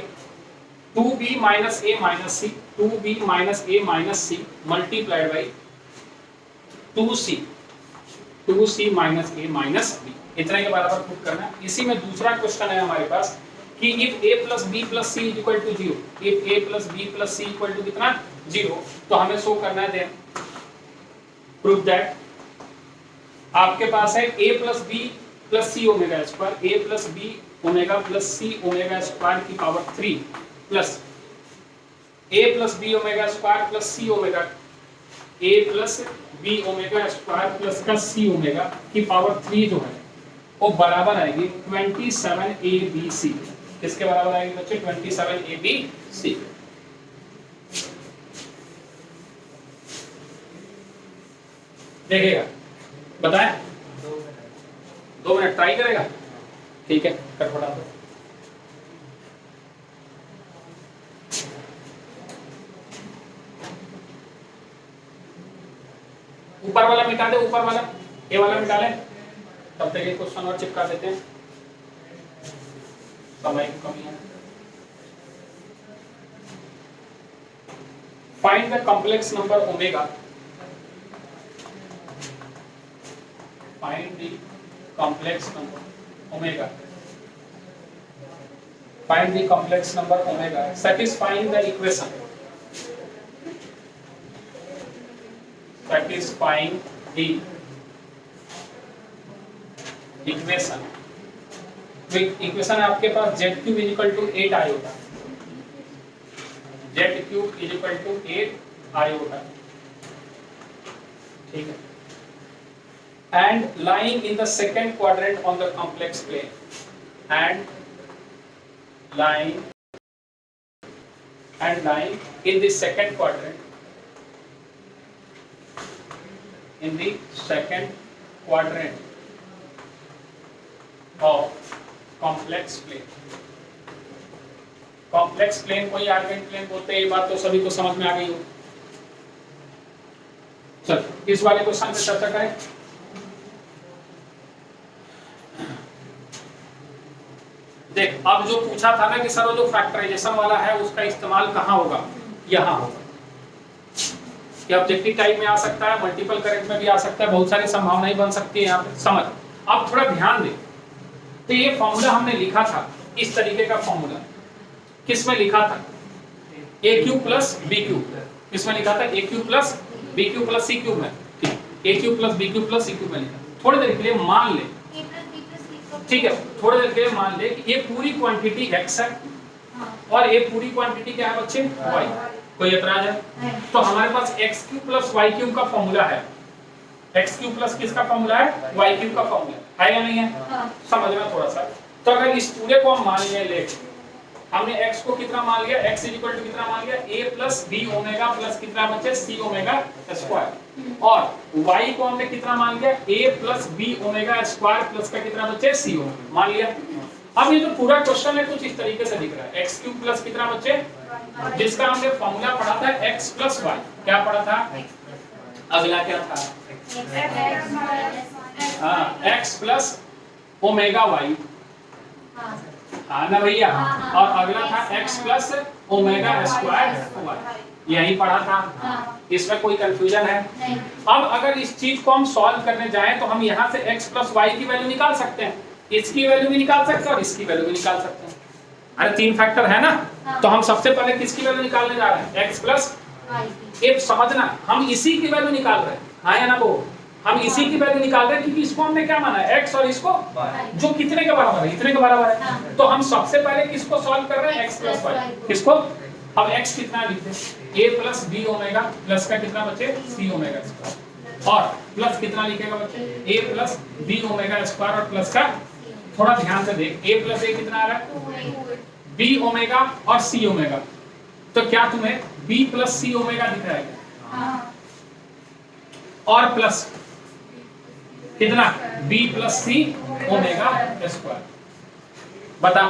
2b minus a minus c, 2b minus a minus c multiplied by 2c minus a minus b, इतने के बराबर प्रूफ करना है। इसी में दूसरा क्वेश्चन है हमारे पास कि if a plus b plus c equal to 0, if a plus b plus c equal to कितना 0, तो हमें शो करना है देन प्रूफ दैट आपके पास है a plus b plus c omega square, a plus b omega plus c omega square की power 3 plus a plus b omega square plus c omega, a plus b omega square plus का c omega की power 3 जो है वो बराबर आएगी 27abc। किसके बराबर आएगी बच्चे 27abc। देखेगा, बताएं 2 मिनट ट्राई करेगा, ठीक है कर फटाफट। ऊपर वाला मिटा दे, ऊपर वाला ये वाला मिटा ले, तब तक एक क्वेश्चन और चिपका देते हैं, समय की कमी है। Find the complex number omega, find the complex number omega, find the complex number omega satisfying the equation, satisfying the equation। तो इक्वेशन है आपके पास z cube is equal to 8 iota, z cube is equal to 8 iota, ठीक है, and lying in the second quadrant on the complex plane, and lying in the second quadrant, in the second quadrant of complex plane। complex plane को ही urgent plane बोलते हैं, ये बात तो सभी को समझ में आ गई हो। चल इस वाले क्वेश्चन पे चर्चा करें। देख अब जो पूछा था ना कि सर वो जो फैक्टराइजेशन वाला है उसका इस्तेमाल कहाँ होगा, यहाँ होगा। कि ऑब्जेक्टिव टाइप में आ सकता है, मल्टीपल करेक्ट में भी आ सकता है, बहुत सारी संभावनाएं बन सकती है यहाँ पे। समझ, अब थोड़ा ध्यान दे। तो ये फॉर्मूला हमने लिखा था, इस तरीके का फॉर्मूला किस में लिखा था, a cube plus b cube, किसमें लिखा था a cube plus b cube plus c cube में, ठीक, a cube plus b cube plus c cube में लिखा। थोड़ी देर के लिए मान ले, ठीक है, थोड़ी देर के लिए मान ले कि ये पूरी क्वांटिटी x है और ये पूरी क्वांटिटी क्या है बच्चे y। कोई एतराज है? तो हमारे पास x cube plus y cube का फॉर्मूला है, x क्यूब प्लस किसका फॉर्मूला है, y क्यूब का फॉर्मूला है या नहीं है? समझना थोड़ा सा। तो अगर इस पूरे को हम मान लिया, ले हमने x को कितना मान लिया, x इक्वल टू कितना मान लिया, a plus b omega plus कितना बचे c ओमेगा स्क्वायर, और y को हमने कितना मान लिया, a plus b omega square plus का कितना बचे c ओमेगा मान लिया। अब ये जो पूरा क्वेश्चन है कुछ इस तरीके से दिख रहा है, एक्स क्यूब प्लस कितना बच्चे, जिसका हमने फॉर्मूला पढ़ा था एक्स प्लस वाई, क्या पढ़ा था, अगला क्या था, हाँ एक्स प्लस ओमेगा वाई, हाँ ना भैया, और अगला था x plus omega square y, यही पढ़ा था, इसमें कोई कंफ्यूजन है? अब अगर इस चीज को हम सॉल्व करने जाएं तो हम यहाँ से x प्लस वाई की वैल्यू निकाल सकते हैं, इसकी वैल्यू भी निकाल सकते हैं और इसकी वैल्यू भी निकाल सकते हैं। अरे 3 फैक्टर है ना, तो हम सबसे पहले किसकी वैल्यू निकालने जा रहे हैं, x प्लस, ये समझना हम इसी की वैल्यू निकाल रहे हैं, हाँ या ना वो, हम इसी की वैल्यू निकाल रहे हैं क्योंकि इसको हमने क्या माना है x और इसको जो कितने के बराबर है, इतने के बराबर है, तो हम सबसे पहले किसको सॉल्व कर रहे हैं, x प्लस वाई, किसको, अब x कितना लिखते हैं, a plus b omega plus का कितना बचे c ओमेगा स्क्वायर, और प्लस कितना लिखेगा बच्चे, a plus b omega square और प्लस का, थोड़ा ध्यान से देख, a प्लस a कितना आ रहा है, b ओमेगा और c ओमेगा, तो क्या तुम्हें b प्लस c ओमेगा दिख रहा है क्या, और प्लस कितना b plus c omega square, बता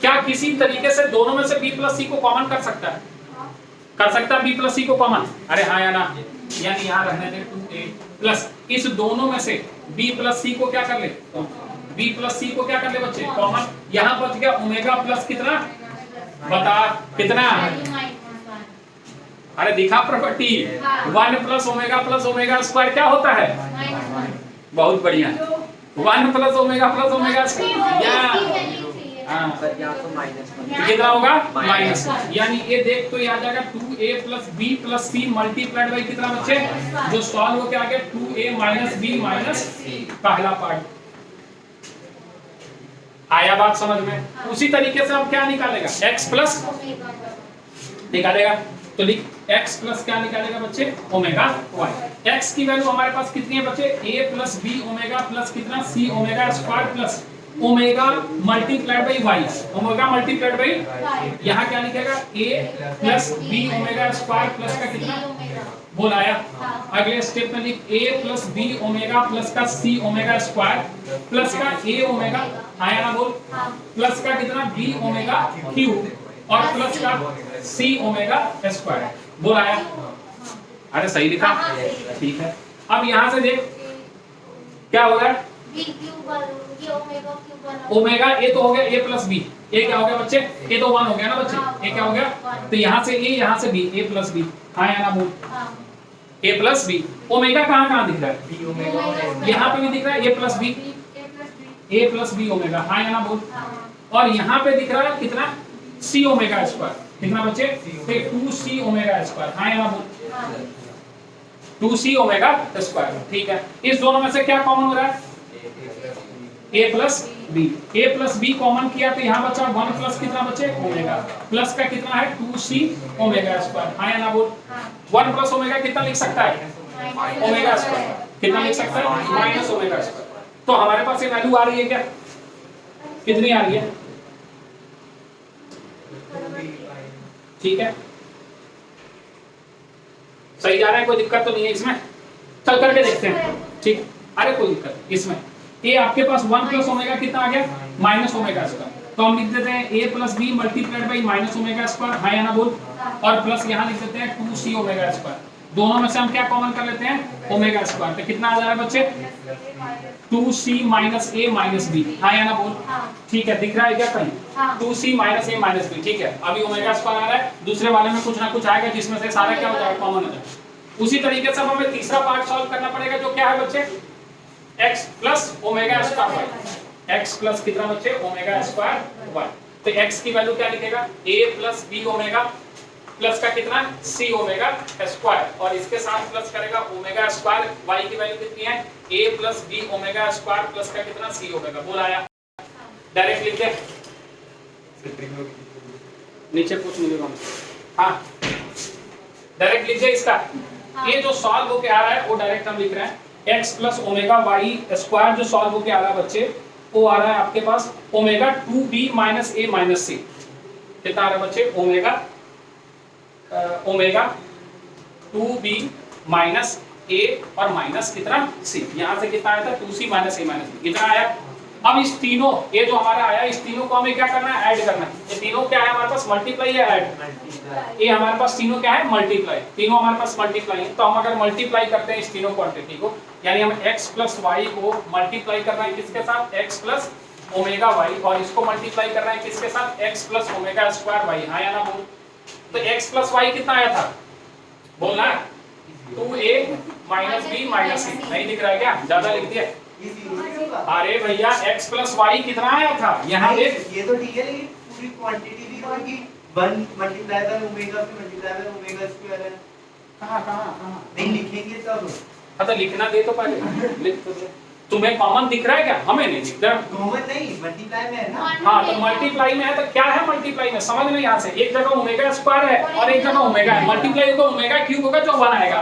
क्या किसी तरीके से दोनों में से b प्लस c को कॉमन कर सकता है, कर सकता है b प्लस c को कॉमन, अरे हाँ या ना, यानी यहाँ रहने दे 2a प्लस इस दोनों में से b प्लस c को क्या कर ले, b प्लस c को क्या कर ले बच्चे कॉमन, यहाँ बच गया ओमेगा प्लस कितना, बता कितना, अरे दिखा प्रॉपर्टी, 1 प्लस ओमेगा स्क्वायर क्या होता है, बहुत बढ़िया, 1 प्लस ओमेगा स्क्वायर, सर यहाँ तो माइनस कितना होगा माइनस, यानी ये देख तो ये आ जाएगा 2a plus b plus c multiplied by कितना बच्चे, जो सॉल्व होके आ गया 2a माइनस बी माइनस पहला पार्ट, आया बात समझ में, उसी तरीके से हम क्या निकालेगा, x प्लस निकालेगा, तो लिख x प्लस क्या निकालेगा बच्चे, ओमेगा y, x की वैल्यू हमारे पास कितनी है बच्चे, a plus b omega plus कितना c omega square plus omega multiplied by y, omega multiplied by, यहाँ क्या लिखेगा a plus b omega square plus का कितना, बोल आया, अगले स्टेप में लिख a plus b omega plus का c ओमेगा स्क्वायर प्लस का a ओमेगा, आया ना बोल, प्लस का कितना b ओमेगा क्यूब और प्लस का c ओमेगा स्क्वायर, बोल आया, अरे सही लिखा, ठीक है, अब यहाँ से देख क्या होगा, ओमेगा ए तो हो गया a प्लस बी, ए क्या हो गया बच्चे, ए तो 1 हो गया ना बच्चे, ए क्या हो गया, तो यहाँ से a यहाँ से b, a प्लस बी, हाँ या ना बोल, a प्लस बी, ओमेगा कहाँ कहाँ दिख रहा है, यहाँ पे भी दिख रहा है a plus b, a plus b omega, हाँ या ना बोल, और यहाँ पे दिख रहा है कितना c ओमेगा स्क्वायर, कितना बच्चे, 2c ओमेगा स्क्वायर, हाँ या ना बोल, 2c ओमेगा स्क्वायर, ठीक है, इस दोनों में से क्या कॉमन हो रहा है, a प्लस बी कॉमन किया तो यहाँ बचा 1 प्लस कितना बचे ओमेगा, प्लस का कितना है 2c ओमेगा स्क्वायर, हाँ या ना बोल, 1 प्लस ओमेगा कितना लिख सकता है, ओमेगा स्क्वायर, कितना लिख सकता है माइनस ओमेगा स्क्वायर, तो हमारे पास ये वैल्यू आ रही है क्या, कितनी आ रही है, ठीक है, सही जा रहा है, कोई दिक्कत तो नहीं है इसमें, चल करके देखते हैं, ठीक, अरे कोई दिक्कत इसमें, ए आपके पास 1 प्लस ओमेगा कितना आ गया माइनस ओमेगा स्क्वायर, तो हम लिख देते हैं a plus b multiplied by minus omega square, हाँ या ना बोल, और प्लस यहाँ लिख देते हैं 2c ओमेगा स्क्वायर, दोनों में से हम क्या कॉमन कर लेते हैं ओमेगा स्क्वायर, तो कितना आ जा रहा है बच्चे 2c minus a minus b, हाँ या ना बोल, ठीक है, दिख रहा है क्या कहीं 2c minus a minus b, ठीक है, अभी ओमेगा स्क्वायर आ रहा है, दूसरे वाले में कुछ ना कुछ आएगा जिसमें से सारा क्या हो जाएगा कॉमन हो जाएगा, उसी तरीके से हमें तीसरा पार्ट सॉल्व करना पड़ेगा जो क्या है बच्चे x plus omega square y, x plus कितना बच्चे ओमेगा स्क्वायर y, तो x की वैल्यू क्या लिखेगा a plus b omega plus का कितना c ओमेगा स्क्वायर, और इसके साथ प्लस करेगा ओमेगा स्क्वायर, y की वैल्यू कितनी है a plus b omega square plus का कितना c ओमेगा, बोल आया, डायरेक्ट लिख दे, नीचे कुछ मिलेगा, हाँ डायरेक्ट लिख दे इसका, ये जो सॉल्व होके आ रहा है वो डायरेक्ट हम लिख रहे हैं x plus omega y square, जो सॉल्व होके आ रहा है बच्चे वो आ रहा है आपके पास omega 2b minus a minus c, कितना आ रहा है बच्चे ओमेगा 2b माइनस a और माइनस कितना c, यहाँ से कितना आया था 2c minus a minus b, कितना आया अब इस तीनों, ये जो हमारा आया, इस तीनों को हमें क्या करना है, ऐड करना है। ये तीनों क्या है हमारे पास, मल्टीप्लाई या ऐड? ये हमारे पास तीनों क्या है, मल्टीप्लाई। तीनों हमारे पास मल्टीप्लाई है। तो हम अगर मल्टीप्लाई करते हैं इस तीनों क्वांटिटी को, यानी हम x प्लस वाई को मल्टीप्लाई कर रहे हैं किसके साथ, x प्लस ओमेगा वाई, और इसको मल्टीप्लाई कर रहे हैं किसके साथ, x plus omega square y. हाँ या ना बोल? तो x प्लस वाई कितना आया था, बोलना है 2a minus b minus c। नहीं दिख रहा है क्या, ज्यादा लिख दिया? अरे भैया x प्लस वाई कितना आया था, यहाँ देख। ये तो ठीक है, लेकिन पूरी क्वांटिटी भी होगी 1 मल्टीप्लाई बाय ओमेगा फिर मल्टीप्लाई बाय ओमेगा स्क्वायर है। कहाँ नहीं लिखेंगे तब। हाँ तो लिखना दे तो पहले, लिख तो दे। तुम्हें कॉमन दिख रहा है क्या, हमें नहीं दिख रहा। कॉमन नहीं, मल्टीप्लाई में है ना। हाँ तो मल्टीप्लाई में है, तो क्या है मल्टीप्लाई में, समझ में यहाँ से। एक जगह ओमेगा स्क्वायर है और एक जगह ओमेगा है, मल्टीप्लाई होगा ओमेगा क्यूब होगा, जो बनाएगा।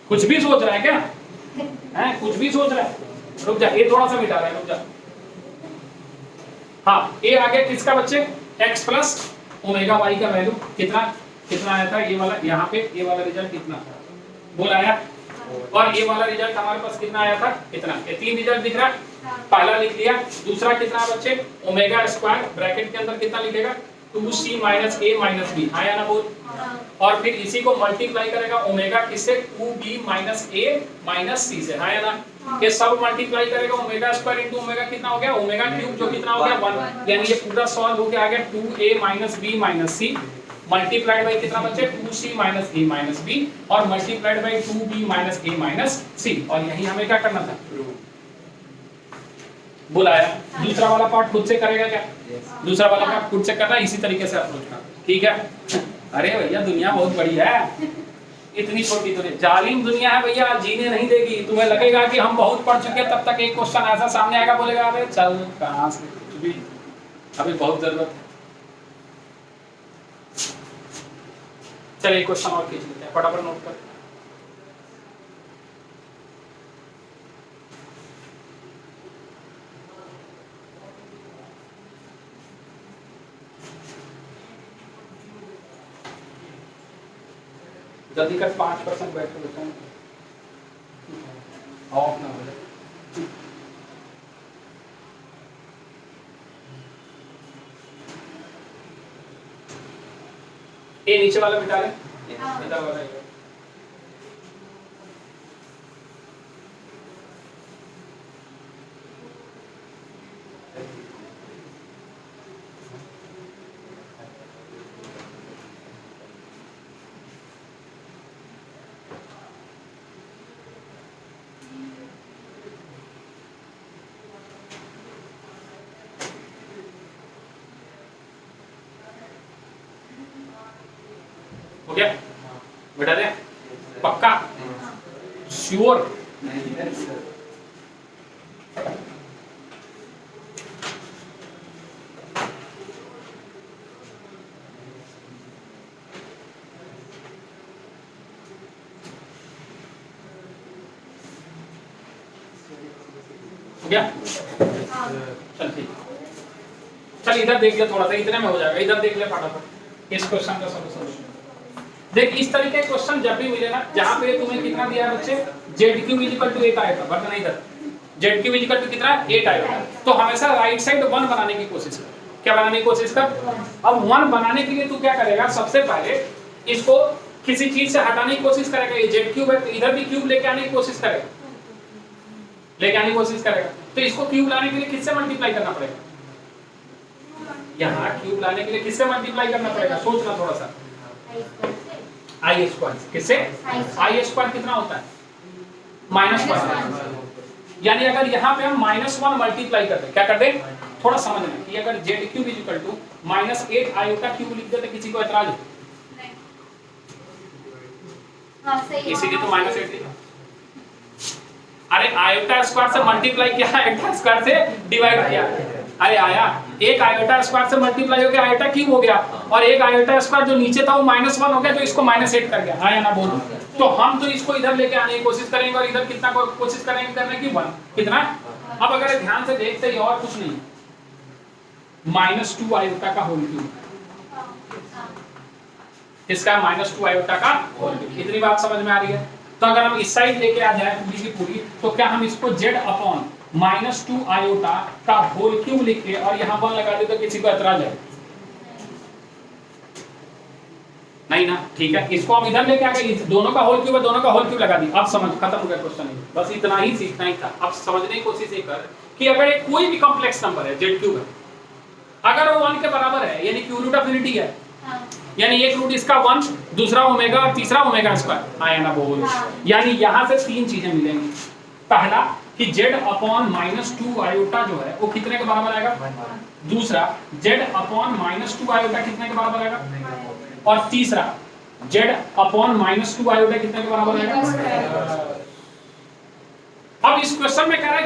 कुछ भी सोच रहा है क्या, हैं कुछ भी सोच रहा है? रुक जा, ये थोड़ा सा मिटा रहा है, रुक जा। हाँ ये आ गया किसका बच्चे, x प्लस ओमेगा वाई का वैल्यू कितना कितना आया था, ये वाला, यहाँ पे ये वाला रिजल्ट कितना था, बोल आया। और ये वाला रिजल्ट हमारे पास कितना आया था, कितना, ये तीन रिजल्ट दिख रहा है। पहला लिख लिया, दूसरा कितना बच्चे, ओमेगा स्क्वायर ब्रैकेट के अंदर कितना लिखेगा, 2c minus a minus b। हाँ या ना बोल? और फिर इसी को मल्टीप्लाई करेगा ओमेगा किससे, 2b minus a minus c से। हाँ या ना? ये सब मल्टीप्लाई करेगा ओमेगा स्क्वायर इनटू ओमेगा कितना हो गया, ओमेगा क्यूब, जो कितना हो गया 1। यानी ये पूरा सॉल्व हो गया, आ गया 2a minus b minus c multiplied by कितना बच्चे, 2c minus a minus b, और multiplied by 2b minus a minus c। और यही हमें क्या करना था, बुलाया। दूसरा वाला पार्ट खुद से करेगा क्या, दूसरा वाला पार्ट खुद से करना, इसी तरीके से अप्रोच करना, ठीक है। अरे भैया दुनिया बहुत बड़ी है, इतनी छोटी तो नहीं, जालिम दुनिया है भैया, जीने नहीं देगी। तुम्हें लगेगा कि हम बहुत पढ़ चुके हैं, तब तक एक क्वेश्चन ऐसा सामने आएगा, बोलेगा अरे चल कहां से, कुछ भी, अभी बहुत जरूरत है। चलिए क्वेश्चन और खींच लेते हैं, फटाफट नोट कर। जल्दी कर, 5% बैठ के बच्चों ऑफ ना हो जाए। ये नीचे वाला मिटा ले, इधर वाला है। हो गया, बैठा दे, पक्का, श्योर। हो गया, चल ठीक, चल इधर देख ले थोड़ा सा, इतने में हो जाएगा, इधर देख ले फटाफट इस क्वेश्चन का सॉल्यूशन। देख इस तरीके के क्वेश्चन जब भी मिले ना, जहां पे तुम्हें कितना दिया है बच्चे, z³ = 8 आएगा, बटन इधर z³ = कितना 8 आएगा, तो हमेशा राइट साइड 1 बनाने की कोशिश कर। क्या बनाने की कोशिश कर, अब 1 बनाने के लिए तू क्या करेगा, सबसे पहले इसको किसी चीज से हटाने की कोशिश करेगा। ये z³ है तो इधर भी क्यूब लेके आने की कोशिश करेगा, लेके आने की कोशिश करेगा। तो इसको क्यूब लाने के लिए किससे मल्टीप्लाई करना पड़ेगा, यहाँ क्यूब लाने के लिए किससे मल्टीप्लाई करना पड़ेगा, सोचना थोड़ा सा, आई स्क्वायर किससे, आई स्क्वायर कितना होता है, -1। यानी अगर यहाँ पे हम -1 मल्टीप्लाई कर दे, क्या कर दे, थोड़ा समझना कि अगर z³ = -8 आयोटा क्यूब लिख देते, किसी को एतराज हो? इसीलिए तो -8 लिखा। अरे आयोटा स्क्वायर से मल्टीप्लाई किया, आयोटा स्क्वायर से डिवाइड किया, अरे आया, एक आयोटा स्क्वायर से मल्टीप्लाई हो गया, आयोटा क्यूब हो गया, और एक आयोटा स्क्वायर जो नीचे था वो -1 हो गया, तो इसको -8 कर गया। हाँ या ना बोलो? तो हम तो इसको इधर लेके आने की कोशिश करेंगे, और इधर कितना कोशिश करेंगे करने की, 1 कितना। अब अगर ध्यान से देखते ही और कुछ नहीं, -2 आयोटा का होल क्यूब, इसका -2 आयोटा का होल क्यूब। इतनी बात समझ में आ रही है? तो अगर हम इस साइड लेके आ जाए पूरी की पूरी, तो क्या हम इसको z अपॉन -2 आयोटा का होल क्यूब लिख के और यहाँ 1 लगा दे तो किसी को एतराज है? नहीं ना, ठीक है। इसको हम इधर लेके आ गए, दोनों का होल क्यूब है, दोनों का होल क्यूब लगा दी। अब समझ खत्म हो गया क्वेश्चन, बस इतना ही सीखना ही था। अब समझने की कोशिश ये कर कि अगर एक कोई भी कॉम्प्लेक्स नंबर है जेड क्यूब है, अगर वो 1 के बराबर है यानी क्यू रूट ऑफ है, यानी एक रूट इसका 1, दूसरा ओमेगा और तीसरा ओमेगा स्क्वायर, आया ना बोल। यानी यहाँ से 3 चीजें मिलेंगी। पहला कि z अपॉन -2 आयोटा जो है वो कितने के बराबर आएगा? दूसरा z अपॉन -2 आयोटा कितने के बराबर आएगा? और तीसरा z अपॉन -2 आयोटा कितने के बराबर आएगा? अब इस क्वेश्चन में कह रहा है